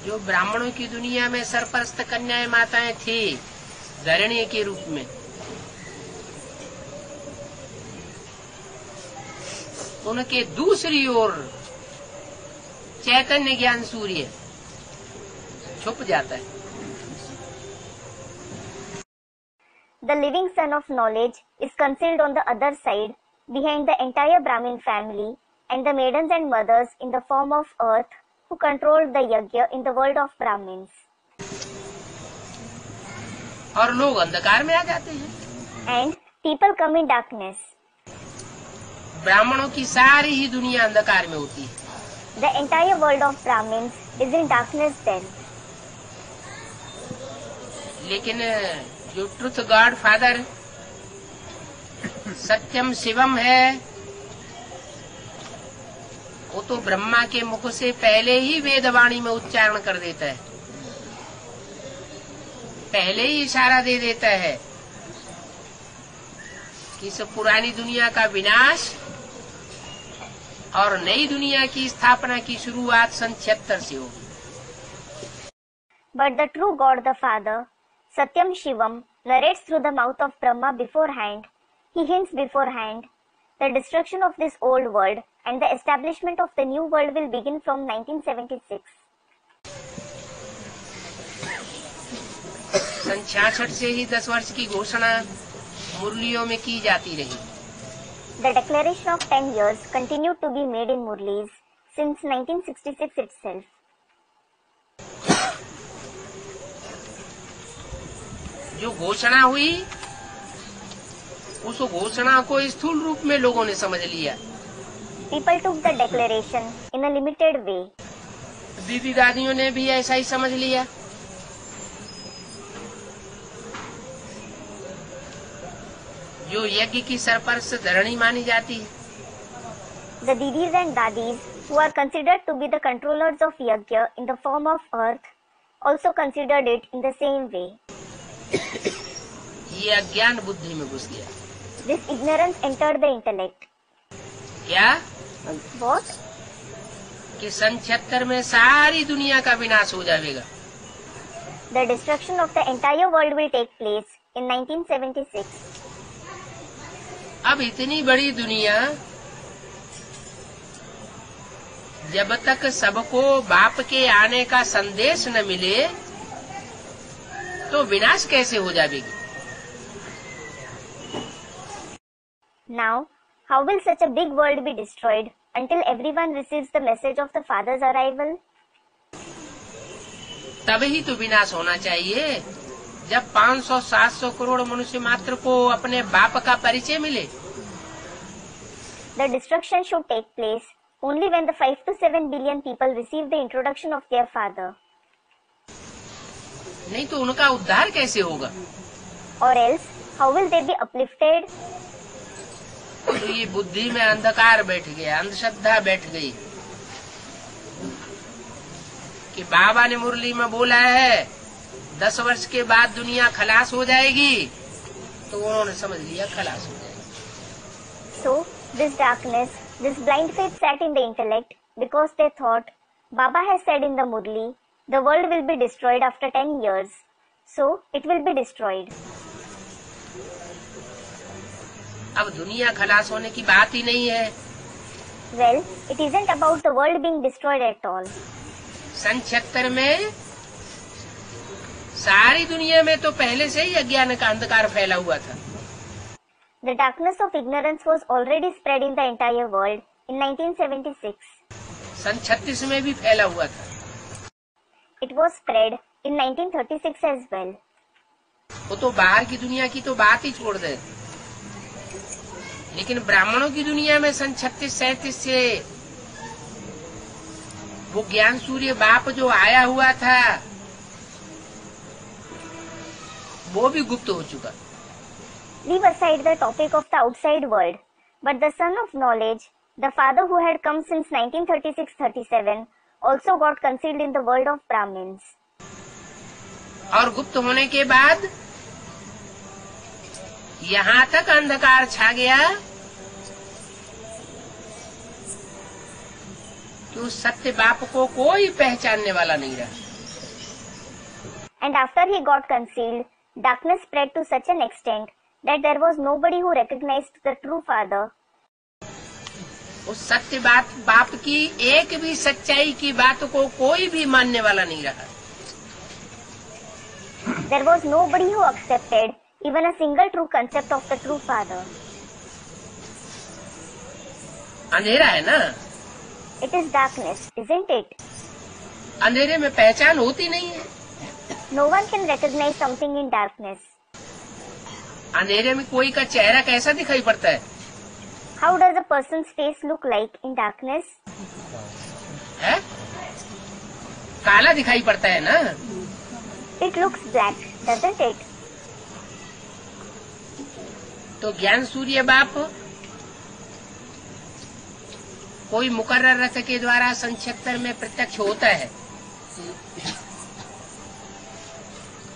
जो ब्राह्मणों की दुनिया में सरपरस्त कन्याएं माताएं थी धरणी के रूप में, उनके दूसरी ओर चैतन्य ज्ञान सूर्य छुप जाता है। The living sun of knowledge is concealed on the other side behind the entire Brahmin family and the maidens and mothers in the form of earth who controlled the yajna in the world of Brahmins. और लोग अंधकार में आ जाते हैं। And people come in darkness. ब्राह्मणों की सारी ही दुनिया अंधकार में होती है। The entire world of Brahmins is in darkness then. लेकिन जो ट्रुथ गॉड फादर सत्यम शिवम है, वो तो ब्रह्मा के मुख से पहले ही वेदवाणी में उच्चारण कर देता है, पहले ही इशारा दे देता है कि इस पुरानी दुनिया का विनाश और नई दुनिया की स्थापना की शुरुआत सन 76 से होगी। But the true God the Father, Satyam Shivam, narrates through the mouth of Brahma beforehand. He hints beforehand the destruction of this old world and the establishment of the new world will begin from 1976. सन 66 से ही 10 वर्ष की घोषणा मुरलियों में की जाती रही। The declaration of 10 years continued to be made in Murlis since 1966 itself. जो घोषणा हुई उस घोषणा को स्थूल रूप में लोगों ने समझ लिया। People took the declaration in a limited way. दीदी दादियों ने भी ऐसा ही समझ लिया। जो यज्ञ की सरपरस्त धरणी मानी जाती है। The didis and dadis, who are considered to be the controllers of yajna in the form of earth, also considered it in the same way. ये अज्ञान बुद्धि में घुस गया। This ignorance entered the intellect. क्या? What? कि सन 76 में सारी दुनिया का विनाश हो जाएगा। The destruction of the entire world will take place in 1976. अब इतनी बड़ी दुनिया, जब तक सबको बाप के आने का संदेश न मिले तो विनाश कैसे हो जाएगी? Now, how will such a big world be destroyed until everyone receives the message of the Father's arrival? तभी तो विनाश होना चाहिए जब 500-700 करोड़ मनुष्य मात्र को अपने बाप का परिचय मिले। The destruction should take place only when the 5 to 7 billion people receive the introduction of their Father. नहीं तो उनका उद्धार कैसे होगा? Or else, how will they be uplifted? तो ये बुद्धि में अंधकार बैठ गया, अंधश्रद्धा बैठ गई कि बाबा ने मुरली में बोला है 10 वर्ष के बाद दुनिया खलास हो जाएगी, तो उन्होंने समझ लिया खलास हो जाएगी। So, this darkness, this blind faith sat in the intellect because they thought Baba has said in the Murli, the world will be destroyed after 10 years. So, it will be destroyed. अब दुनिया खलास होने की बात ही नहीं है। Well, it isn't about the world being destroyed at all. सन 76 में सारी दुनिया में तो पहले से ही अज्ञान का अंधकार फैला हुआ था। The darkness of ignorance was already spread in the entire world in 1976. सन 36 में भी फैला हुआ था। It was spread in 1936 as well. वो तो बाहर की दुनिया की तो बात ही छोड़ दे, लेकिन ब्राह्मणों की दुनिया में सन 36-37 से वो ज्ञान सूर्य बाप जो आया हुआ था वो भी गुप्त हो चुका। Leave aside the topic of the outside world, but the son of knowledge, the father who had come since 1936-37, also got concealed in the world of Brahmins. और गुप्त होने के बाद यहाँ तक अंधकार छा गया कि उस सत्य बाप को कोई पहचानने वाला नहीं रहा। And after he got concealed, darkness spread to such an extent that there was nobody who recognized the true father. उस सत्य बाप की एक भी सच्चाई की बात को कोई भी मानने वाला नहीं रहा। There was nobody who accepted even a single true concept of the true father. अंधेरा है ना? It is darkness, isn't it? अंधेरे में पहचान होती नहीं है। No one can recognize something in darkness. अंधेरे में कोई का चेहरा कैसा दिखाई पड़ता है? How does a person's face look like in darkness? है? काला दिखाई पड़ता है ना? It looks black, doesn't it? तो ज्ञान सूर्य बाप कोई मुकर्रर रथ के द्वारा सन 76 में प्रत्यक्ष होता है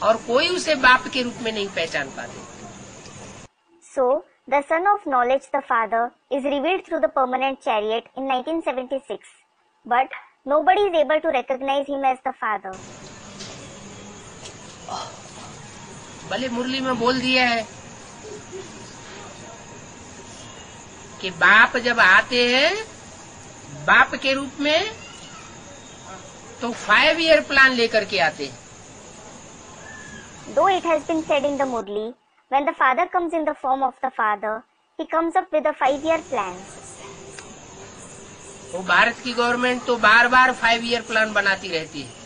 और कोई उसे बाप के रूप में नहीं पहचान पाते। So, the son of knowledge, the father, is revealed through the permanent chariot in 1976, but nobody is able to recognize him as the father. भले मुरली में बोल दिया है कि बाप जब आते हैं बाप के रूप में तो 5 ईयर प्लान लेकर के आते हैं। Though it has been said in the Murli, when the father comes in the form of the father, he comes up with a 5-year plan. वो भारत की गवर्नमेंट तो बार बार 5 ईयर प्लान बनाती रहती है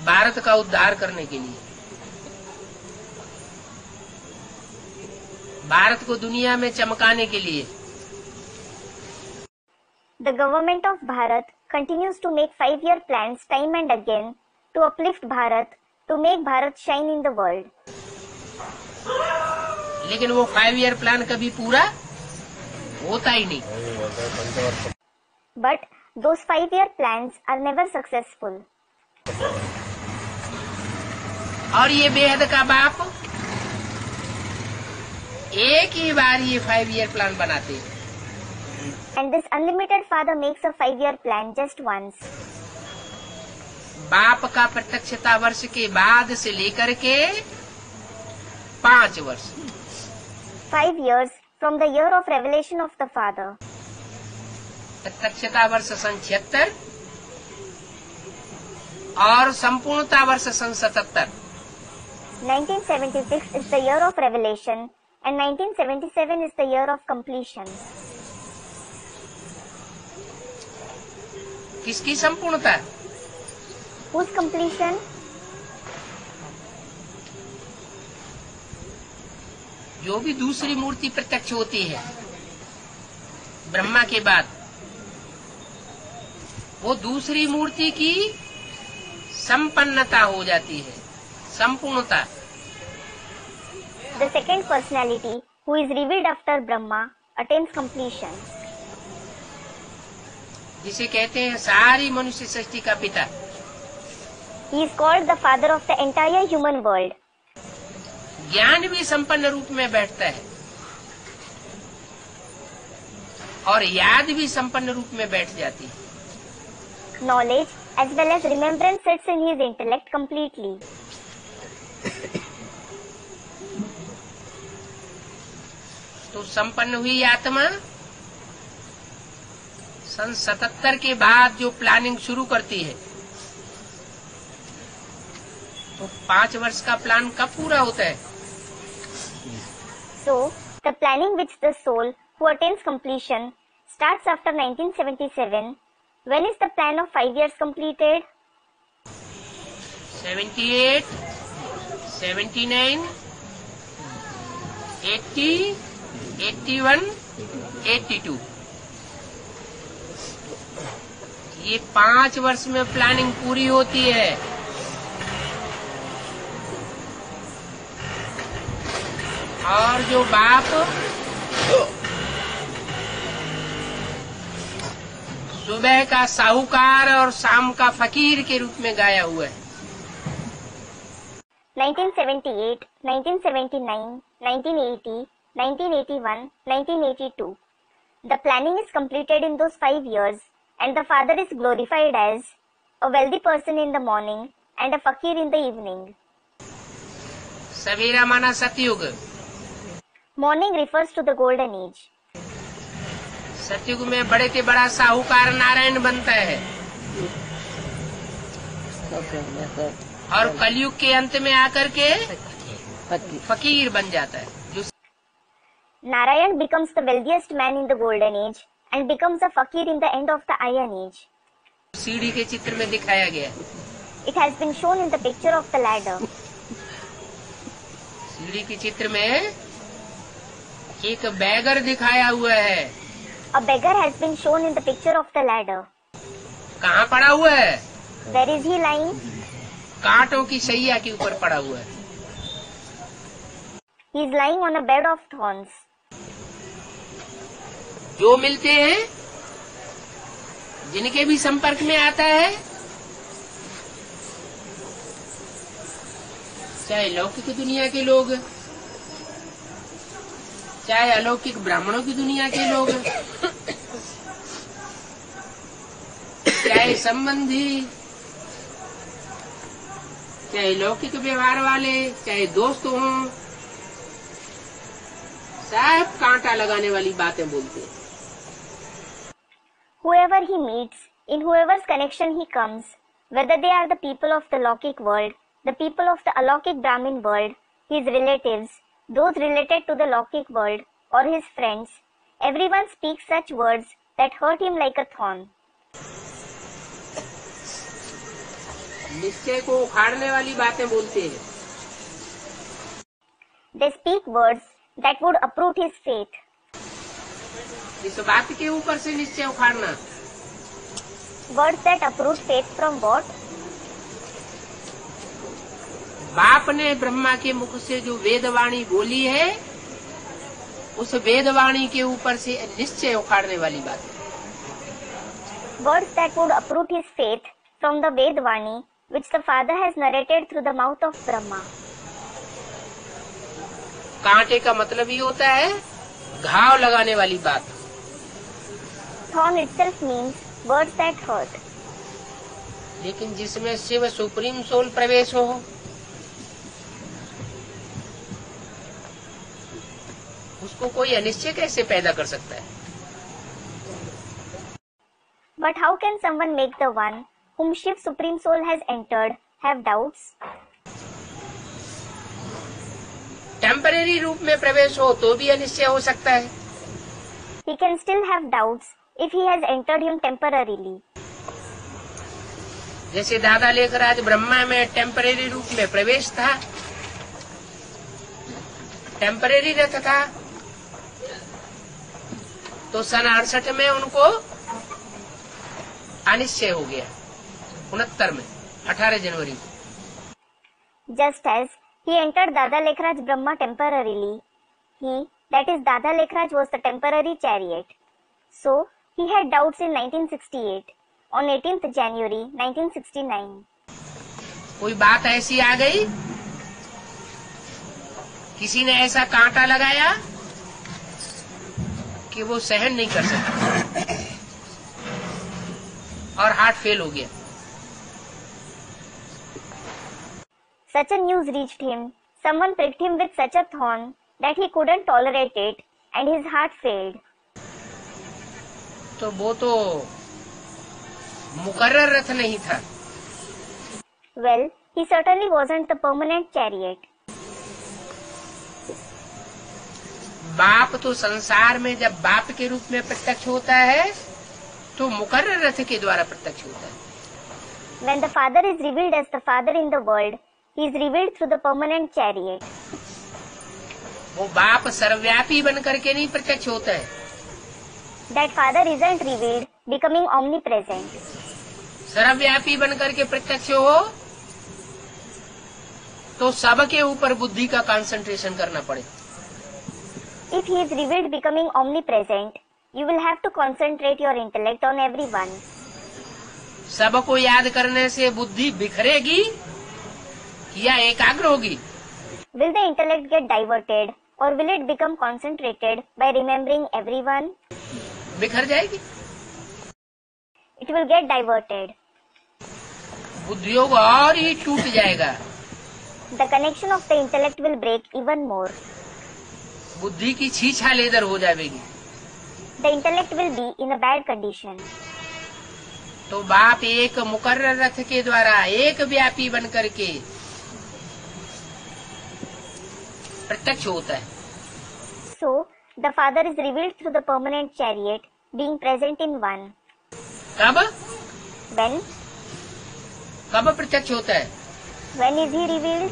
भारत का उद्धार करने के लिए, भारत को दुनिया में चमकाने के लिए। The government of Bharat continues to make 5-year plans time and again to uplift Bharat, to make Bharat shine in the world. लेकिन वो 5 ईयर प्लान कभी पूरा होता ही नहीं। But those 5-year plans are never successful. और ये बेहद का बाप एक ही बार ये 5 ईयर प्लान बनाते हैं। And this unlimited father makes a 5-year plan just once. बाप का प्रत्यक्षता वर्ष के बाद से लेकर के 5 वर्ष, 5 years from the year of revelation of the father. प्रत्यक्षता वर्ष सन 76 और संपूर्णता वर्ष सन 77। 1976 is the year of revelation and 1977 is the year of completion. किसकी संपूर्णता? Whose completion? जो भी दूसरी मूर्ति प्रत्यक्ष होती है ब्रह्मा के बाद, वो दूसरी मूर्ति की संपन्नता हो जाती है, संपूर्णता। The second personality who is revealed after Brahma attains completion. जिसे कहते हैं सारी मनुष्य सृष्टि का पिता। He is called the father of the entire human world. ज्ञान भी संपन्न रूप में बैठता है और याद भी संपन्न रूप में बैठ जाती है। Knowledge as well as remembrance sits in his intellect completely. तो संपन्न हुई आत्मा सन 77 के बाद जो प्लानिंग शुरू करती है, तो 5 वर्ष का प्लान कब पूरा होता है? So, the planning which the soul who attains completion starts after 1977. When is the plan of 5 years completed? 78, 79, 80, 81, 82। ये 5 वर्ष में प्लानिंग पूरी होती है। और जो बाप सुबह का साहूकार और शाम का फकीर के रूप में गाया हुआ है। 1978, 1979, 1980, 1981, 1982. The planning is completed in those 5 years and the father is glorified as a wealthy person in the morning and a fakir in the evening. सवेरा माना सतयुग। Morning refers to the golden age. सतयुग में बड़े से बड़ा साहूकार नारायण बनता है और कलयुग के अंत में आकर के फकीर बन जाता है। जो Narayan becomes the wealthiest man in the golden age and becomes a fakir in the end of the iron age. सीढ़ी के चित्र में दिखाया गया। It has been shown in the picture of the ladder. सीढ़ी के चित्र में एक बैगर दिखाया हुआ है। A beggar has been shown in the picture of the ladder. कहाँ पड़ा हुआ है? Where is he lying? कांटों की सैया के ऊपर पड़ा हुआ है। He is lying on a bed of thorns. जो मिलते हैं, जिनके भी संपर्क में आता है, चाहे लौकिक दुनिया के लोग, चाहे अलौकिक ब्राह्मणों की दुनिया के लोग, चाहे संबंधी, चाहे लौकिक व्यवहार वाले, चाहे दोस्त हों, सब कांटा लगाने वाली बातें बोलते हैं। Whoever he meets, in whoever's connection he comes, whether they are the people of the Lokik world, the people of the Alokik Brahmin world, his relatives, those related to the Lokik world, or his friends, everyone speaks such words that hurt him like a thorn. निश्चय को उखाड़ने वाली बातें बोलते हैं। They speak words that would uproot his faith. इस बात के ऊपर से निश्चय उखाड़ना। Words that uproot faith from what? बाप ने ब्रह्मा के मुख से जो वेदवाणी बोली है, उस वेदवाणी के ऊपर से निश्चय उखाड़ने वाली बात है। Words that would uproot his faith from the Vedvani, which the Father has narrated through the mouth of Brahma. कांटे का मतलब ही होता है घाव लगाने वाली बात। Thorn itself means words that hurt. लेकिन जिसमें शिव सुप्रीम सोल प्रवेश हो, उसको कोई अनिश्चय कैसे पैदा कर सकता है? But how can someone make the one whom Shiv Supreme Soul has entered have doubts? Temporary रूप में प्रवेश हो तो भी अनिश्चय हो सकता है। He can still have doubts if he has entered him temporarily. जैसे दादा लेखराज ब्रह्मा में टेम्परेरी रूप में प्रवेश था, टेम्परेरी रथ था, तो सन 68 में उनको अनिश्चय हो गया, 69 में 18 जनवरी। Just as he entered Dada Lekhraj Brahma temporarily, he, that is Dada Lekhraj, was the temporary chariot. So he had doubts in 1968, on 18th January 1969. कोई बात ऐसी आ गई, किसी ने ऐसा कांटा लगाया कि वो सहन नहीं कर सकता और हार्ट फेल हो गया। Such a news reached him. Someone pricked him with such a thorn that he couldn't tolerate it, and his heart failed. तो वो तो मुकर्रर रथ नहीं था। Well, he certainly wasn't the permanent chariot. बाप तो संसार में जब बाप के रूप में प्रत्यक्ष होता है, तो मुकर्रर रथ के द्वारा प्रत्यक्ष होता है। When the Father is revealed as the Father in the world, he is revealed through the permanent chariot. वो बाप सर्वव्यापी बन करके नहीं प्रत्यक्ष होता है। That Father isn't revealed, becoming omnipresent. सर्वव्यापी बन करके प्रत्यक्ष हो तो सबके ऊपर बुद्धि का कंसंट्रेशन करना पड़े। If he is revealed becoming omnipresent, you will have to concentrate your intellect on everyone. सबको याद करने से बुद्धि बिखरेगी या एकाग्र होगी? Will the intellect get diverted, or will it become concentrated by remembering everyone? बिखर जाएगी। It will get diverted. बुद्धियोग और ही टूट जाएगा। The connection of the intellect will break even more. बुद्धि की छीछालेदर हो जाएगी। The intellect will be in a bad condition. तो बाप एक मुकर्रर रथ के द्वारा एक व्यापी बन करके प्रत्यक्ष होता है। So, the Father is revealed through the permanent chariot, being present in one. कब? When? कब प्रत्यक्ष होता है? When is he revealed?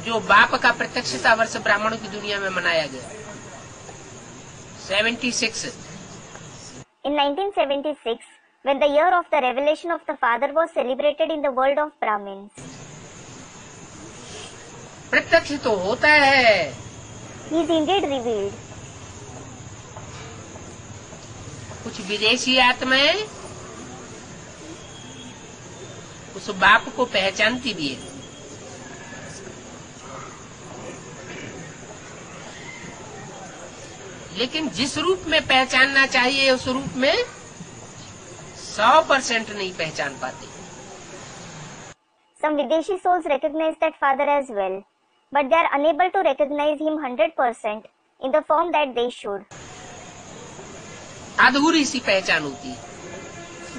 जो बाप का प्रत्यक्षता वर्ष ब्राह्मणों की दुनिया में मनाया गया 76। In 1976, when the year of the revelation of the Father was celebrated in the world of Brahmins. प्रत्यक्ष तो होता है। He is indeed revealed. कुछ विदेशी आत्माएं उस बाप को पहचानती भी है। लेकिन जिस रूप में पहचानना चाहिए उस रूप में 100% नहीं पहचान पाते। Some Videshi souls recognize that Father as well, but they are unable to recognize him 100% in the form that they should. अधूरी सी पहचान होती है।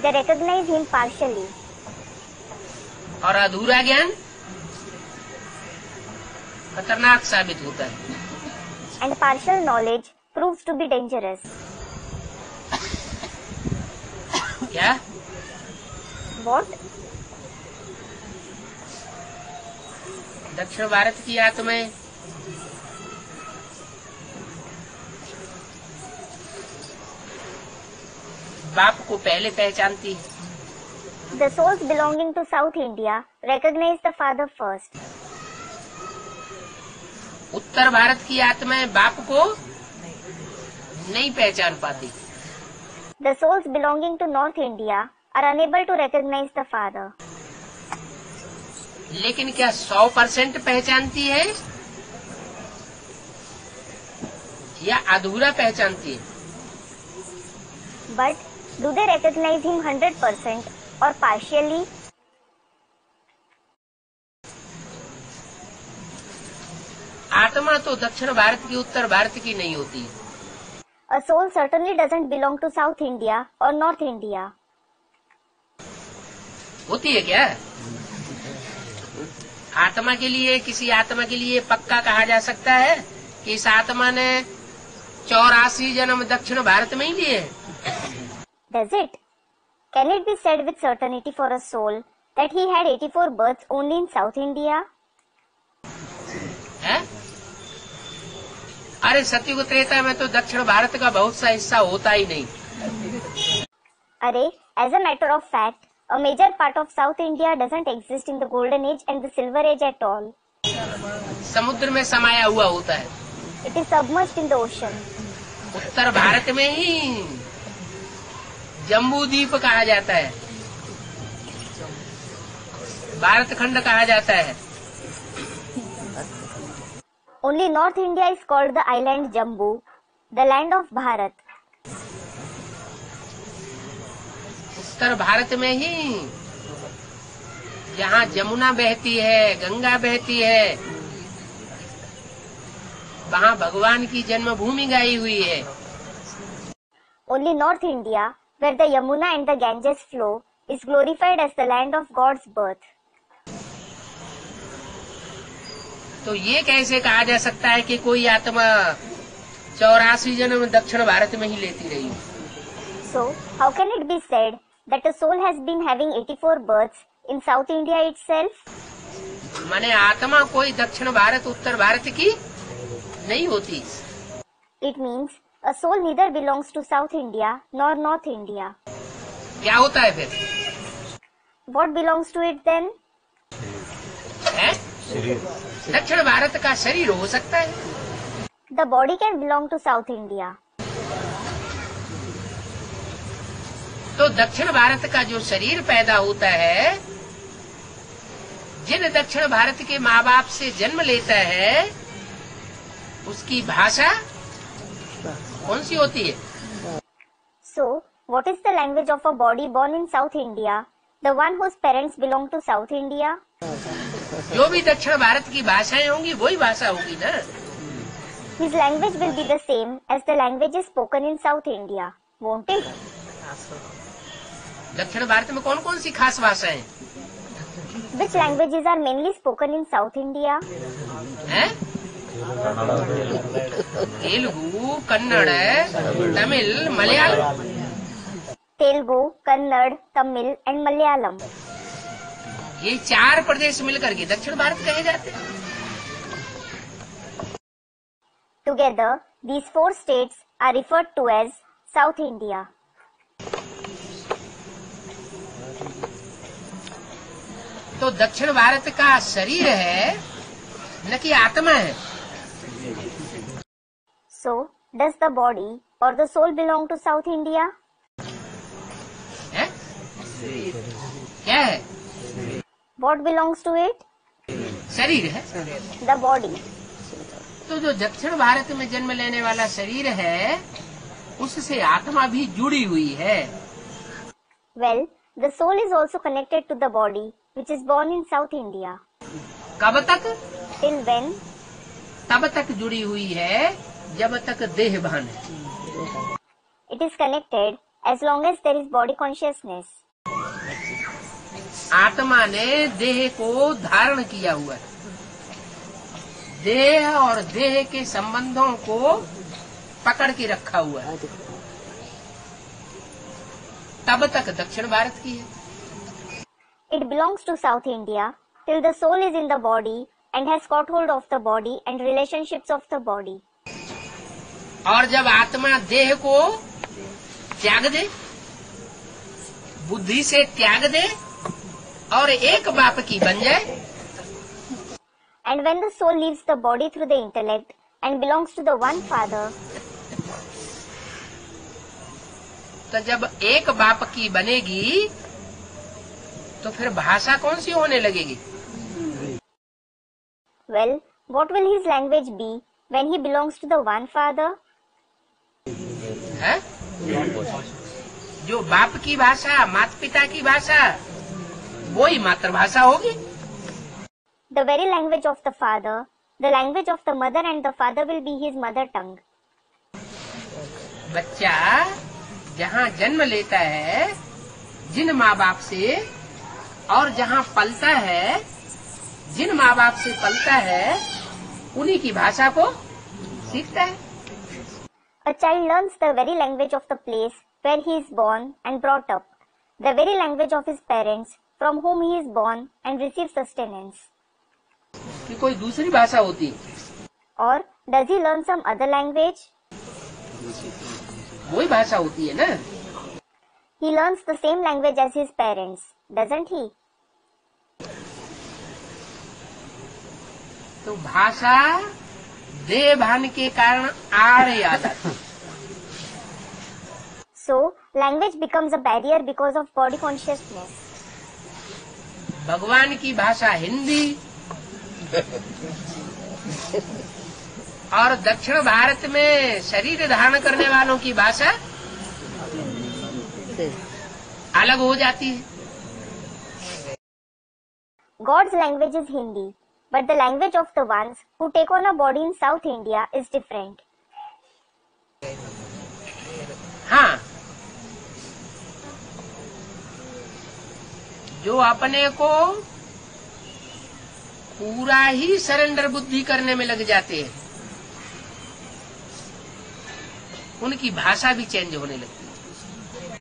They recognize him partially. और अधूरा ज्ञान खतरनाक साबित होता है। And partial knowledge proves to be dangerous. क्या? What? दक्षिण भारत की आत्माएं बाप को पहले पहचानती है। The souls belonging to South India recognize the Father first. उत्तर भारत की आत्माएं बाप को नहीं पहचान पाती। The souls belonging to North India are unable to recognize the father. लेकिन क्या 100% पहचानती है या अधूरा पहचानती है? But do they recognize him 100% or partially? आत्मा तो दक्षिण भारत की उत्तर भारत की नहीं होती। A soul certainly doesn't belong to South India or North India. होती है क्या? आत्मा के लिए, किसी आत्मा के लिए पक्का कहा जा सकता है कि इस आत्मा ने 84 जन्म दक्षिण भारत में ही लिए? Does it? Can it be said with certainty for a soul that he had 84 births only in South India? है? अरे सतयुग त्रेता में तो दक्षिण भारत का बहुत सा हिस्सा होता ही नहीं। Arey, as a matter of fact, a major part of South India doesn't exist in the Golden Age and the Silver Age at all. समुद्र में समाया हुआ होता है। It is submerged in the ocean. उत्तर भारत में ही जम्बू द्वीप कहा जाता है, भारत खंड कहा जाता है। Only North India is called the island Jambu, the land of Bharat. उत्तर भारत में ही जहाँ जमुना बहती है, गंगा बहती है, वहाँ भगवान की जन्मभूमि गाई हुई है। Only North India, where the Yamuna and the Ganges flow, is glorified as the land of God's birth. तो ये कैसे कहा जा सकता है कि कोई आत्मा 84 जन्म दक्षिण भारत में ही लेती रही? So, how can it be said that a soul has been having 84 births in South India itself? माने आत्मा कोई दक्षिण भारत उत्तर भारत की नहीं होती। It means a soul neither belongs to South India nor North India. क्या होता है फिर? What belongs to it then? है? दक्षिण भारत का शरीर हो सकता है। The body can belong to South India. तो दक्षिण भारत का जो शरीर पैदा होता है, जिन दक्षिण भारत के माँ बाप से जन्म लेता है, उसकी भाषा कौन सी होती है? So, what is the language of a body born in South India, the one whose parents belong to South India? जो भी दक्षिण भारत की भाषाएं होंगी वही भाषा होगी ना। His language will be the same as the languages spoken in South India, won't it? दक्षिण भारत में कौन कौन सी खास भाषाएं? Which languages are mainly spoken in South India? हैं? Telugu, Kannada, Tamil, Malayalam. Telugu, Kannada, Tamil and Malayalam. ये 4 प्रदेश मिलकर के दक्षिण भारत कहे जाते हैं। Together, these 4 states are referred to as South India. तो दक्षिण भारत का शरीर है न कि आत्मा है। So, does the body or the soul belong to South India? है? क्या है? What belongs to it? शरीर है। The body. तो जो दक्षिण भारत में जन्म लेने वाला शरीर है, उससे आत्मा भी जुड़ी हुई है। Well, the soul is also connected to the body, which is born in South India. कब तक? Till when? तब तक जुड़ी हुई है जब तक देह भान है। It is connected as long as there is body consciousness. आत्मा ने देह को धारण किया हुआ है। देह और देह के संबंधों को पकड़ के रखा हुआ है। तब तक दक्षिण भारत की है। It belongs to South India till the soul is in the body and has caught hold of the body and relationships of the body. और जब आत्मा देह को त्याग दे, बुद्धि से त्याग दे और एक बाप की बन जाए, And when the soul leaves the body through the intellect and belongs to the one father, तो जब एक बाप की बनेगी तो फिर भाषा कौन सी होने लगेगी? well, what will his language be when he belongs to the one father? है? जो बाप की भाषा, माता पिता की भाषा, वही मातृभाषा होगी। The very language of the father, the language of the mother and the father will be his mother tongue. बच्चा जहाँ जन्म लेता है जिन माँ बाप से, और जहाँ पलता है जिन माँ बाप से पलता है, उन्हीं की भाषा को सीखता है। A child learns the very language of the place where he is born and brought up, the very language of his parents from whom he is born and receives sustenance. कि कोई दूसरी भाषा होती है? Or does he learn some other language? वही भाषा होती है ना। He learns the same language as his parents, doesn't he? तो भाषा देह भान के कारण आड़ याद आती। So, language becomes a barrier because of body consciousness. भगवान की भाषा हिंदी और दक्षिण भारत में शरीर धारण करने वालों की भाषा अलग हो जाती है। God's language is Hindi, but the language of the ones who take on a body in South India is different. हाँ, जो अपने को पूरा ही सरेंडर बुद्धि करने में लग जाते हैं, उनकी भाषा भी चेंज होने लगती है।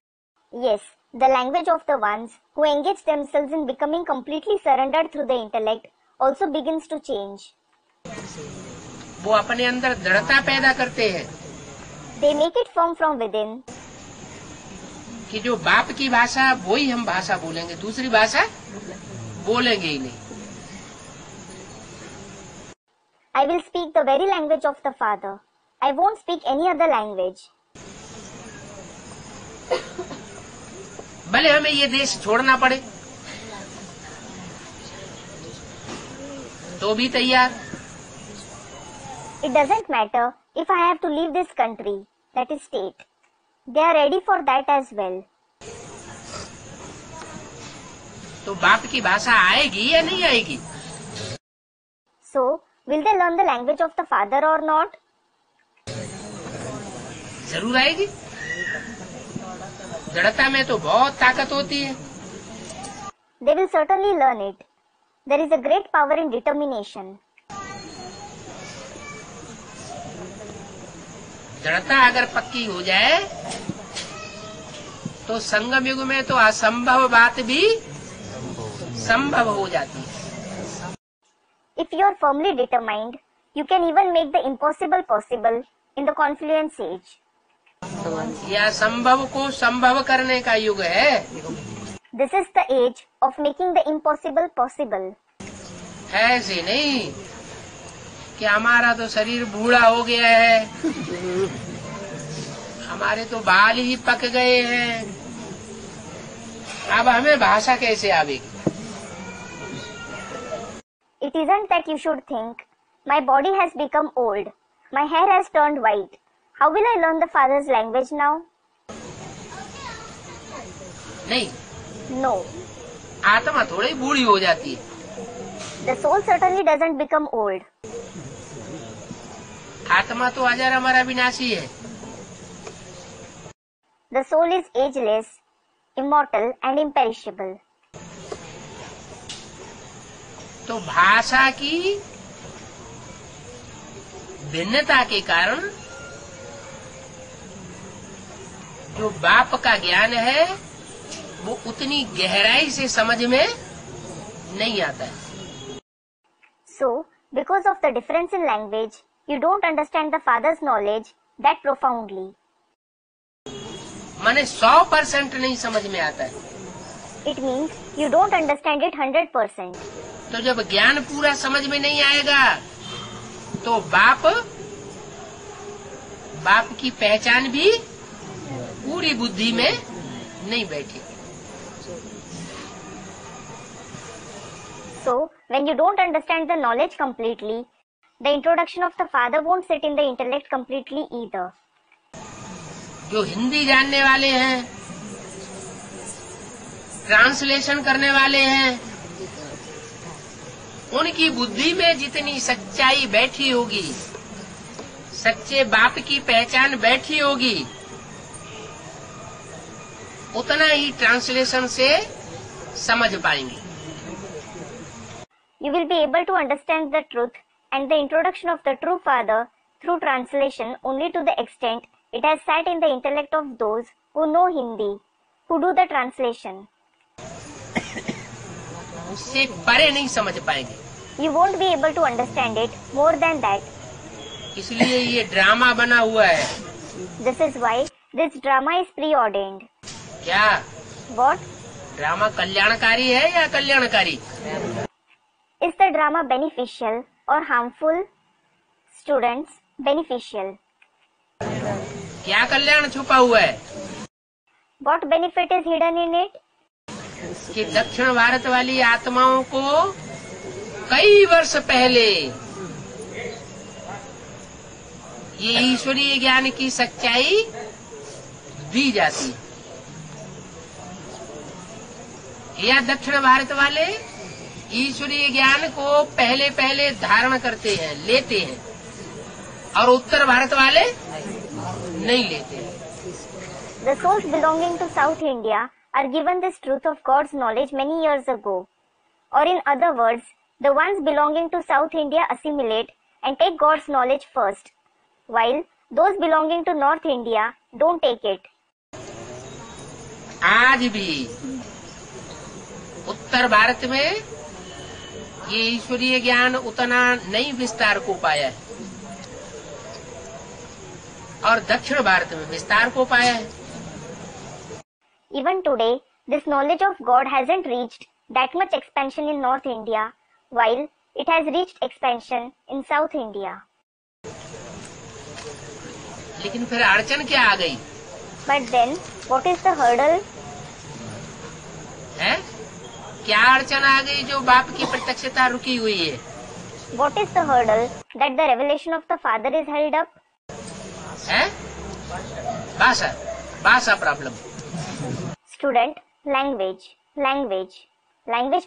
Yes, the language of the ones who engage themselves in becoming completely surrendered through the intellect also begins to change. वो अपने अंदर दृढ़ता पैदा करते हैं They make it firm from within कि जो बाप की भाषा वही हम भाषा बोलेंगे, दूसरी भाषा बोलेंगे ही नहीं। I will speak the very language of the Father. I won't speak any other language. भले हमें ये देश छोड़ना पड़े तो भी तैयार। It doesn't matter if I have to leave this country, that is state. They are ready for that as well. तो बाप की भाषा आएगी या नहीं आएगी? So, will they learn the language of the Father or not? जरूर आएगी। दृढ़ता में तो बहुत ताकत होती है। They will certainly learn it. There is a great power in determination. दृढ़ता अगर पक्की हो जाए तो संगम युग में तो असंभव बात भी संभव हो जाती है। If you are firmly determined, you can even make the impossible possible in the confluence age. यह संभव को संभव करने का युग है। This is the age of making the impossible possible. ऐसे नहीं कि हमारा तो शरीर बूढ़ा हो गया है, हमारे तो बाल ही पक गए हैं, अब हमें भाषा कैसे आवेगी? It isn't that you should think, my body has become old, my hair has turned white. How will I learn the Father's language now? नहीं, No. आत्मा थोड़ी बूढ़ी हो जाती है। The soul certainly doesn't become old. आत्मा तो अजर अमर अविनाशी है। The soul is ageless, immortal and imperishable. तो भाषा की भिन्नता के कारण जो बाप का ज्ञान है वो उतनी गहराई से समझ में नहीं आता है। So, because of the difference in language, you don't understand the Father's knowledge that profoundly. माने 100% नहीं समझ में आता है। It means you don't understand it 100%. तो जब ज्ञान पूरा समझ में नहीं आएगा तो बाप की पहचान भी पूरी बुद्धि में नहीं बैठेगी। So, when you don't understand the knowledge completely, the introduction of the Father won't sit in the intellect completely either. जो हिंदी जानने वाले हैं, ट्रांसलेशन करने वाले हैं, उनकी बुद्धि में जितनी सच्चाई बैठी होगी, सच्चे बाप की पहचान बैठी होगी, उतना ही ट्रांसलेशन से समझ पाएंगे। You will be able to understand the truth and the introduction of the true Father through translation only to the extent it has sat in the intellect of those who know Hindi, who do the translation. उससे परे नहीं समझ पाएंगे। You won't be able to understand it more than that. इसलिए ये drama बना हुआ है। This is why this drama is preordained. क्या What? ड्रामा कल्याणकारी है या कल्याणकारी? Is the drama beneficial or harmful? Students, beneficial. क्या कल्याण छुपा हुआ है? What benefit is hidden in it? कि दक्षिण भारत वाली आत्माओं को कई वर्ष पहले ये ईश्वरीय ज्ञान की सच्चाई दी जाती है, या दक्षिण भारत वाले ईश्वरीय ज्ञान को पहले पहले धारण करते हैं, लेते हैं, और उत्तर भारत वाले नहीं लेते हैं। The souls belonging to South India are given this truth of God's knowledge many years ago. Or in other words, the ones belonging to South India assimilate and take God's knowledge first, while those belonging to North India don't take it. आज भी उत्तर भारत में ये ईश्वरीय ज्ञान उतना नहीं विस्तार को पाया है, और दक्षिण भारत में विस्तार को पाया है। Even today, this knowledge of God hasn't reached that much expansion in North India, while it has reached expansion in South India. लेकिन फिर अड़चन क्या आ गई? But then, what is the hurdle? है? क्या अड़चन आ गई जो बाप की प्रत्यक्षता रुकी हुई है? What is the hurdle that the revelation of the Father is held up? है? भाषा प्रॉब्लम। Student, language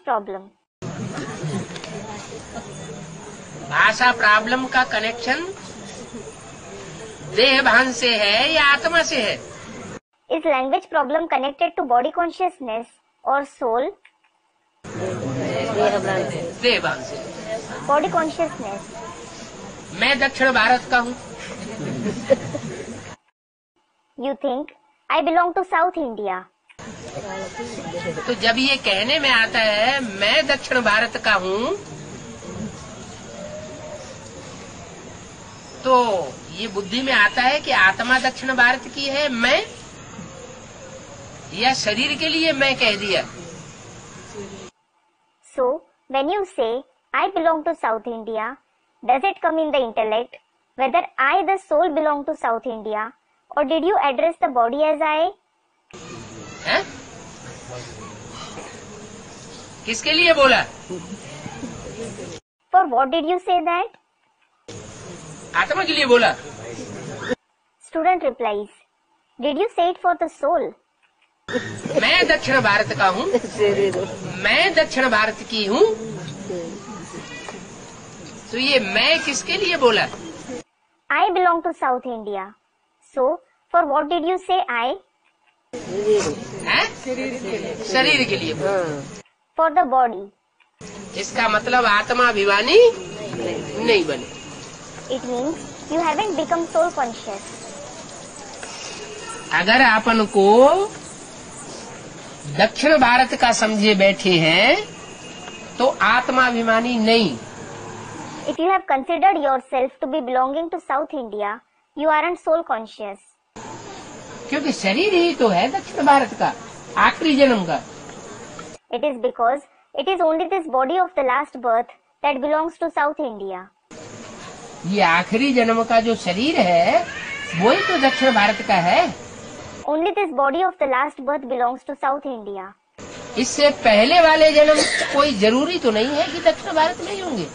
problem. भाषा प्रॉब्लम का कनेक्शन देह भान से है या आत्मा से है? Is language problem connected to body consciousness or soul? देह भान से। Body consciousness. मैं दक्षिण भारत का हूँ। You think I belong to South India. तो जब ये कहने में आता है मैं दक्षिण भारत का हूँ, तो ये बुद्धि में आता है कि आत्मा दक्षिण भारत की है, मैं, या शरीर के लिए मैं कह दिया? So, when you say, I belong to South India, does it come in the intellect, whether I, the soul, belong to South India, or did you address the body as I? है? किसके लिए बोला? For what did you say that? आत्मा के लिए बोला। Student replies, did you say it for the soul? मैं दक्षिण भारत का हूँ, मैं दक्षिण भारत की हूँ, तो ये मैं किसके लिए बोला? I belong to South India. So, for what did you say I? है? शरीर के लिए बोला। For the body. इसका मतलब आत्मा अभिमानी नहीं बने। It means you haven't become soul conscious. अगर आपन को दक्षिण भारत का समझे बैठे हैं तो आत्माभिमानी नहीं। If you have considered yourself to be belonging to South India, you aren't soul conscious. क्योंकि शरीर ही तो है दक्षिण भारत का, आखिरी जन्म का। It is because It is only this body of the last birth that belongs to South India. ये आखिरी जन्म का जो शरीर है वही तो दक्षिण भारत का है। Only this body of the last birth belongs to South India. इससे पहले वाले जन्म कोई जरूरी तो नहीं है कि दक्षिण भारत में ही होंगे।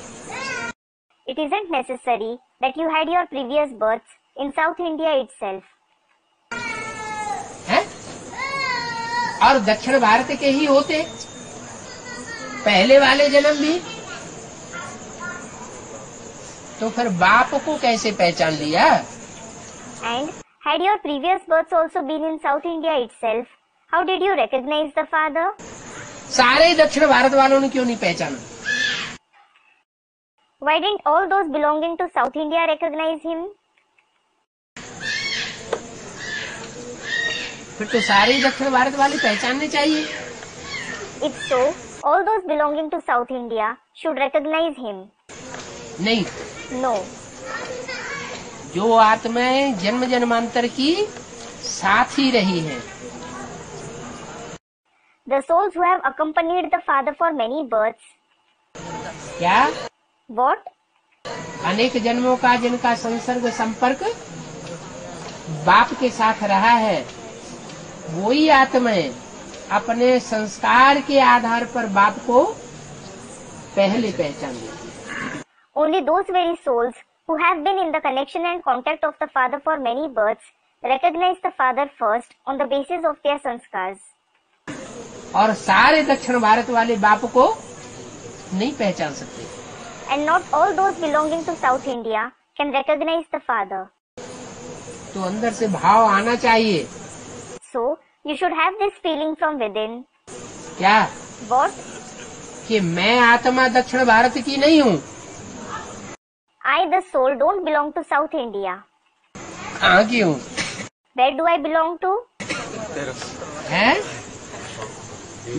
It isn't necessary that you had your previous births in South India itself. है? और दक्षिण भारत के ही होते पहले वाले जन्म भी, तो फिर बाप को कैसे पहचान लिया? And had your previous births also been in South India itself, how did you recognize the father? सारे दक्षिण भारत वालों ने क्यों नहीं पहचाना? Why didn't all those belonging to South India recognize him? फिर तो सारे दक्षिण भारत वाले पहचानने चाहिए। If so, all those belonging to South India should recognize him. नहीं, No. जो आत्माएं जन्म जन्मांतर की साथ ही रही हैं, The souls who have accompanied the father for many births. क्या What? अनेक जन्मों का जिनका संसर्ग संपर्क बाप के साथ रहा है, वही आत्माएं अपने संस्कार के आधार पर बाप को पहले पहचान लेती। Only those very souls who have been in the connection and contact of the father for many births recognize the father first on the basis of their sanskars. और सारे दक्षिण भारत वाले बाप को नहीं पहचान सकते। And not all those belonging to South India can recognize the father. तो अंदर से भाव आना चाहिए। So, you should have this feeling from within. क्या? What? कि मैं आत्मा दक्षिण भारत की नहीं हूँ। I, the soul, don't belong to South India. कहाँ की हूँ? Where do I belong to? है?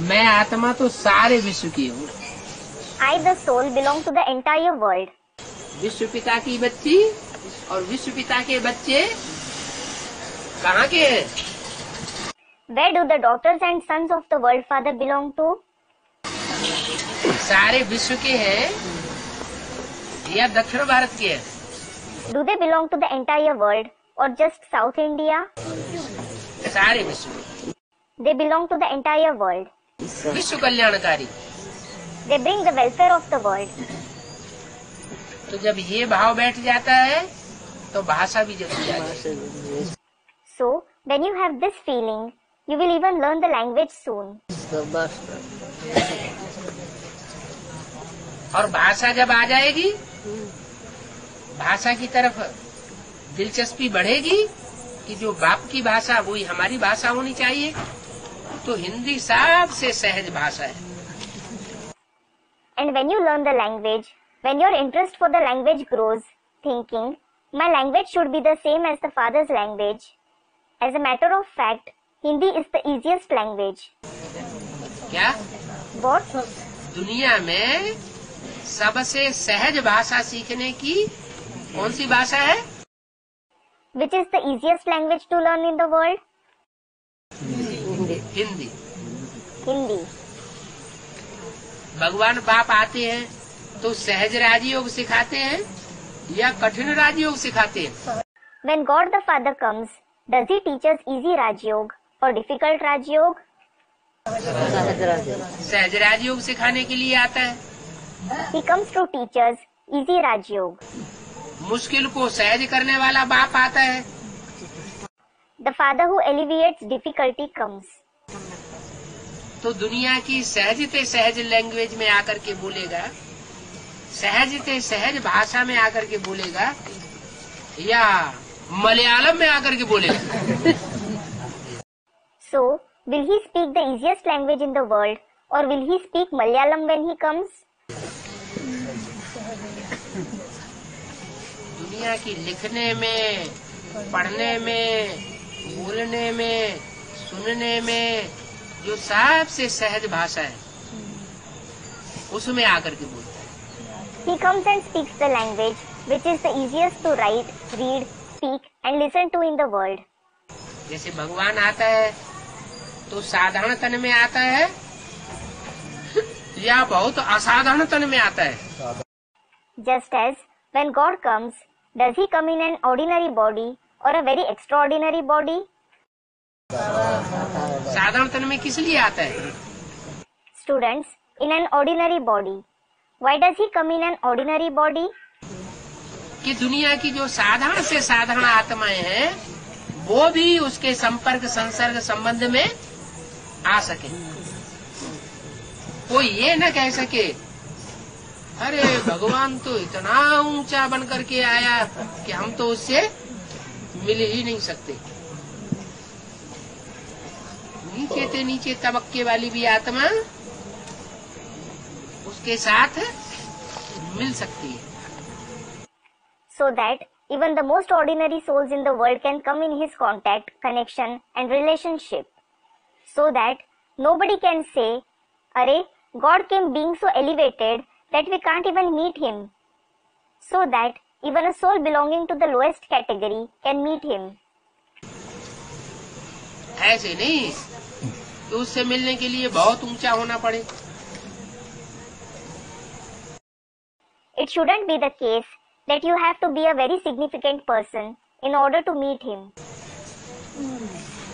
मैं आत्मा तो सारे विश्व की हूँ। I, the soul, belong to the entire world. विश्व पिता की बच्ची और विश्व पिता के बच्चे कहाँ के हैं? Where do the daughters and sons of the world father belong to? सारे विश्व के हैं या दक्षिण भारत के हैं? Do they belong to the entire world or just South India? सारे विश्व के। They belong to the entire world. विश्व कल्याणकारी। They bring the welfare of the world. तो जब ये भाव बैठ जाता है तो भाषा भी जल्दी आ जाएगी। So, when you have this feeling, you will even learn the language soon. और भाषा जब आ जाएगी, भाषा की तरफ दिलचस्पी बढ़ेगी कि जो बाप की भाषा वही हमारी भाषा होनी चाहिए, तो हिंदी सबसे सहज भाषा है। And when you learn the language, when your interest for the language grows, thinking, my language should be the same as the father's language. As a matter of fact, Hindi is the easiest language. क्या? What? दुनिया में सबसे सहज भाषा सीखने की कौन सी भाषा है? Which is the easiest language to learn in the world? Hindi. Hindi. भगवान बाप आते हैं तो सहज राजयोग सिखाते हैं या कठिन राजयोग सिखाते हैं? When God the Father comes, does he teach us easy Raj Yoga or difficult Raj Yoga? सहज राजयोग सिखाने के लिए आता है। He comes to teach us easy Raj Yoga. मुश्किल को सहज करने वाला बाप आता है। The Father who alleviates difficulty comes. तो दुनिया की सहजते सहज लैंग्वेज में आकर के बोलेगा, सहजते सहज भाषा में आकर के बोलेगा या मलयालम में आकर के बोलेगा? So, will he speak the easiest language in the world or will he speak Malayalam when he comes? दुनिया की लिखने में, पढ़ने में, बोलने में, सुनने में जो सबसे सहज भाषा है, उसमें आकर के बोलता है। He comes and speaks the language which is the easiest to write, read, speak and listen to in the world. जैसे भगवान आता है तो साधारण तन में आता है या बहुत असाधारण तन में आता है। Just as when God comes, does he come in an ordinary body or a very extraordinary body? साधारण तन में किस लिए आता है? Students, in an ordinary body. Why does he come in an ordinary body? कि दुनिया की जो साधारण से साधारण आत्माएं हैं वो भी उसके संपर्क संसर्ग संबंध में आ सके। कोई ये न कह सके अरे भगवान तो इतना ऊंचा बन करके आया कि हम तो उससे मिल ही नहीं सकते। नीचे से नीचे तबक्के वाली भी आत्मा उसके साथ मिल सकती है। So that even the most ordinary souls in the world can come in his contact, connection and relationship. So that nobody can say, Arey, God came being so elevated that we can't even meet him. So that even a soul belonging to the lowest category can meet him. ऐसे नहीं कि उससे मिलने के लिए बहुत ऊंचा होना पड़े। It shouldn't be the case that you have to be a very significant person in order to meet him.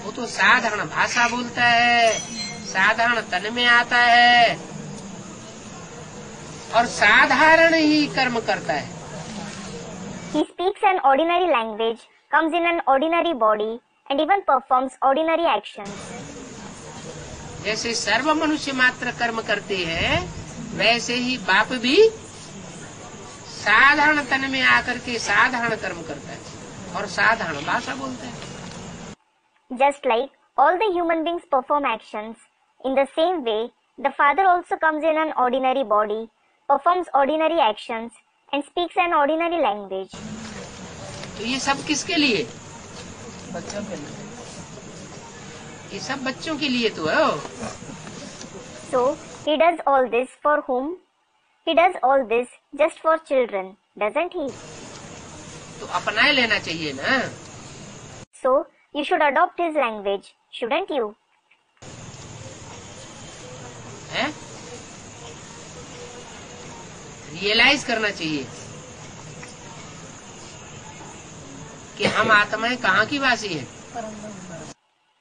वो तो साधारण भाषा बोलता है, साधारण तन में आता है और साधारण ही कर्म करता है। He speaks an ordinary language, comes in an ordinary body and even performs ordinary actions. जैसे सर्व मनुष्य मात्र कर्म करते हैं वैसे ही बाप भी साधारण तन में आकर के साधारण कर्म करता है और साधारण भाषा बोलता है। Just like all the human beings perform actions, in the same way, the Father also comes in an ordinary body, performs ordinary actions and speaks an ordinary language. तो ये सब किसके लिए? बच्चों के लिए। ये सब बच्चों के लिए तो है। So, he does all this for whom? He does all this just for children, doesn't he? तो अपना लेना चाहिए ना। So, you should adopt his language, shouldn't you? है? रियलाइज करना चाहिए कि हम आत्माएं कहाँ की वासी हैं।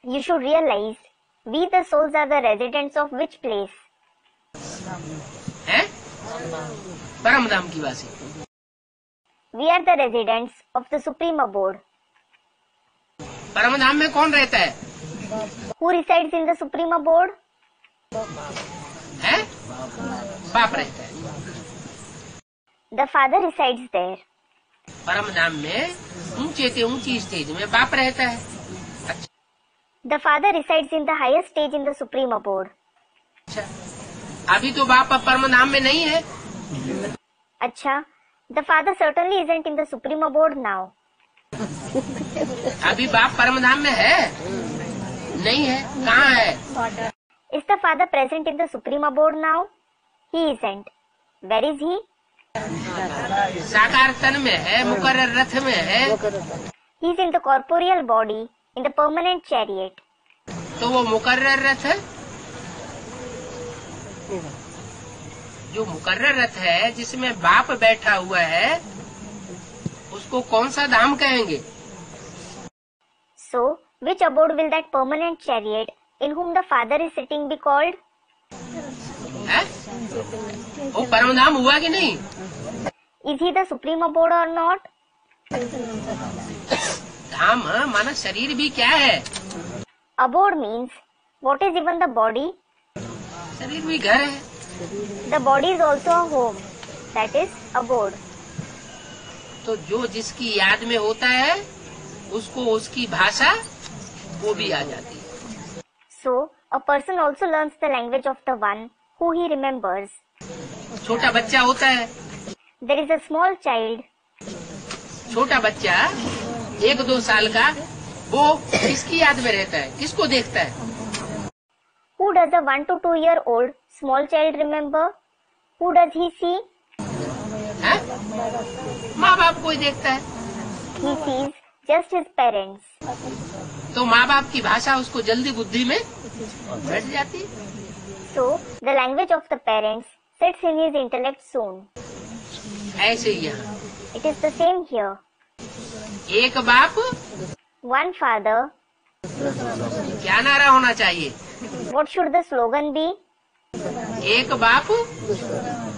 You should realize, we the souls are the residents of which place? है? परम धाम की वासी। We are the residents of the Supreme Abode. परम धाम में कौन रहता है? Who resides in the Supreme Abode? है? बाप रहता है। The Father resides there. परम धाम में ऊंचे से ऊंची स्टेज में बाप रहता है। अच्छा, The Father resides in the highest stage in the Supreme Abode. अच्छा, अभी तो बाप परम धाम में नहीं है। Acha, the Father certainly isn't in the Supreme Abode now. अभी बाप परम धाम में है? नहीं है। कहाँ है? Is the Father present in the Supreme Abode now? He isn't. Where is he? साकार तन में है, मुकर्रर रथ में है। He is in the corporeal body, in the permanent chariot. तो वो मुकर्रर रथ है, जो मुकर्रर रथ है जिसमें बाप बैठा हुआ है उसको कौन सा धाम कहेंगे? So, which abode will that permanent chariot in whom the Father is sitting be called? है? वो परम धाम हुआ कि नहीं? Is he the Supreme Abode or not? धाम माना शरीर भी क्या है? Abode means, what is even the body? शरीर भी घर है। The body is also a home, that is abode. तो जो जिसकी याद में होता है उसको उसकी भाषा वो भी आ जाती है। So, a person also learns the language of the one who he remembers. छोटा बच्चा होता है, There is a small child. छोटा बच्चा 1-2 साल का, वो किसकी याद में रहता है? किसको देखता है? Who does a 1 to 2 year old small child remember? Who does he see? है? माँ बाप को ही देखता है। He sees just his parents. तो माँ बाप की भाषा उसको जल्दी बुद्धि में बैठ जाती है। So, the language of the parents sets in his intellect soon. ऐसे ही यहाँ It is the same here. एक बाप, One father. क्या नारा होना चाहिए? What should the slogan be? एक बाप,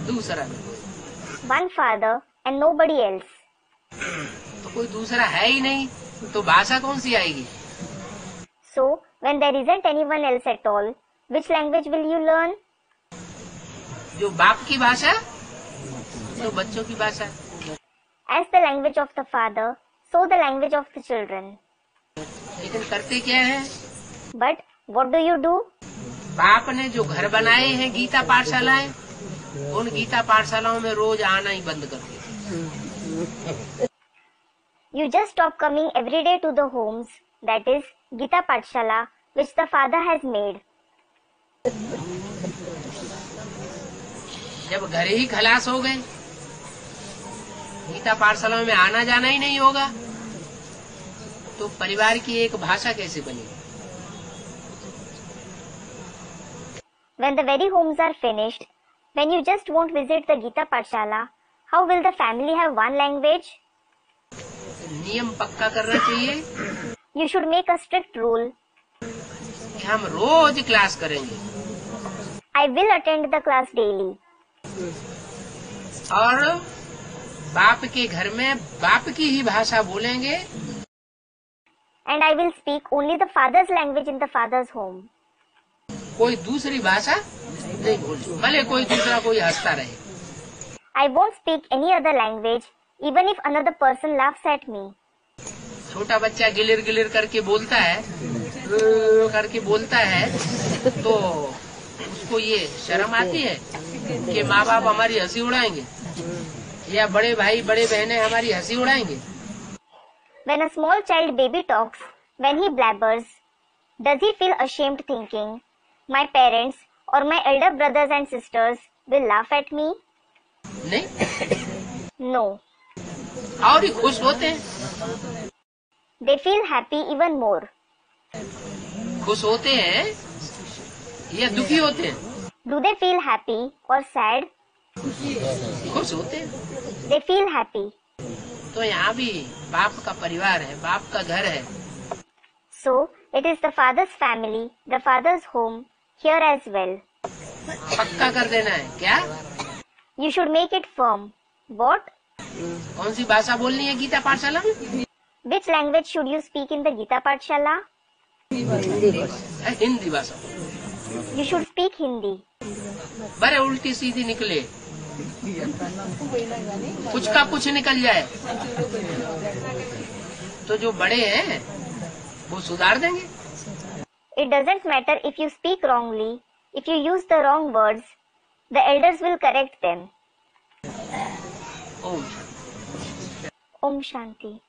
दूसरा। One father and nobody else. तो कोई दूसरा है ही नहीं, तो भाषा कौन सी आएगी? So, when there isn't anyone else at all, which language will you learn? जो बाप की भाषा, तो बच्चों की भाषा। As the language of the father, so the language of the children. लेकिन करते क्या है? But what do you do? बाप ने जो घर बनाए हैं गीता पाठशालाएं, उन गीता पाठशालाओं में रोज आना ही बंद कर दिया। You just stop coming every day to the homes, that is, Gita Pathshala, which the father has made. जब घर ही खलास हो गए, गीता पाठशालाओं में आना जाना ही नहीं होगा, तो परिवार की एक भाषा कैसे बनेगी? When the very homes are finished, when you just won't visit the Gita Pathshala, how will the family have one language? नियम पक्का करना चाहिए You should make a strict rule. कि हम रोज क्लास करेंगे I will attend the class daily. और बाप के घर में बाप की ही भाषा बोलेंगे, And I will speak only the father's language in the father's home. कोई दूसरी भाषा नहीं बोलेंगे, भले कोई दूसरा कोई हंसता रहे। I won't speak any other language, even if another person laughs at me. छोटा बच्चा गिलिर गिलिर करके बोलता है, तो उसको ये शर्म आती है कि माँ बाप हमारी हंसी उड़ाएंगे, या बड़े भाई बड़े बहनें हमारी हंसी उड़ाएंगे। When a small child baby talks, when he blabbers, does he feel ashamed thinking, my parents or my elder brothers and sisters will laugh at me? नहीं, No. और ही खुश होते हैं। They feel happy even more. खुश होते हैं या दुखी होते हैं? Do they feel happy or sad? खुश होते हैं। They feel happy. तो यहाँ भी बाप का परिवार है, बाप का घर है। So, it is the father's family, the father's home, here as well. पक्का कर देना है क्या? You should make it firm. What? कौन सी भाषा बोलनी है गीता पाठशाला में? Which language should you speak in the Gita Pathshala? Hindi भाषा। You should speak Hindi. बड़े उल्टी सीधी निकले, कुछ का कुछ निकल जाए, तो जो बड़े हैं वो सुधार देंगे। It doesn't matter if you speak wrongly, if you use the wrong words, the elders will correct them. Om Om Shanti.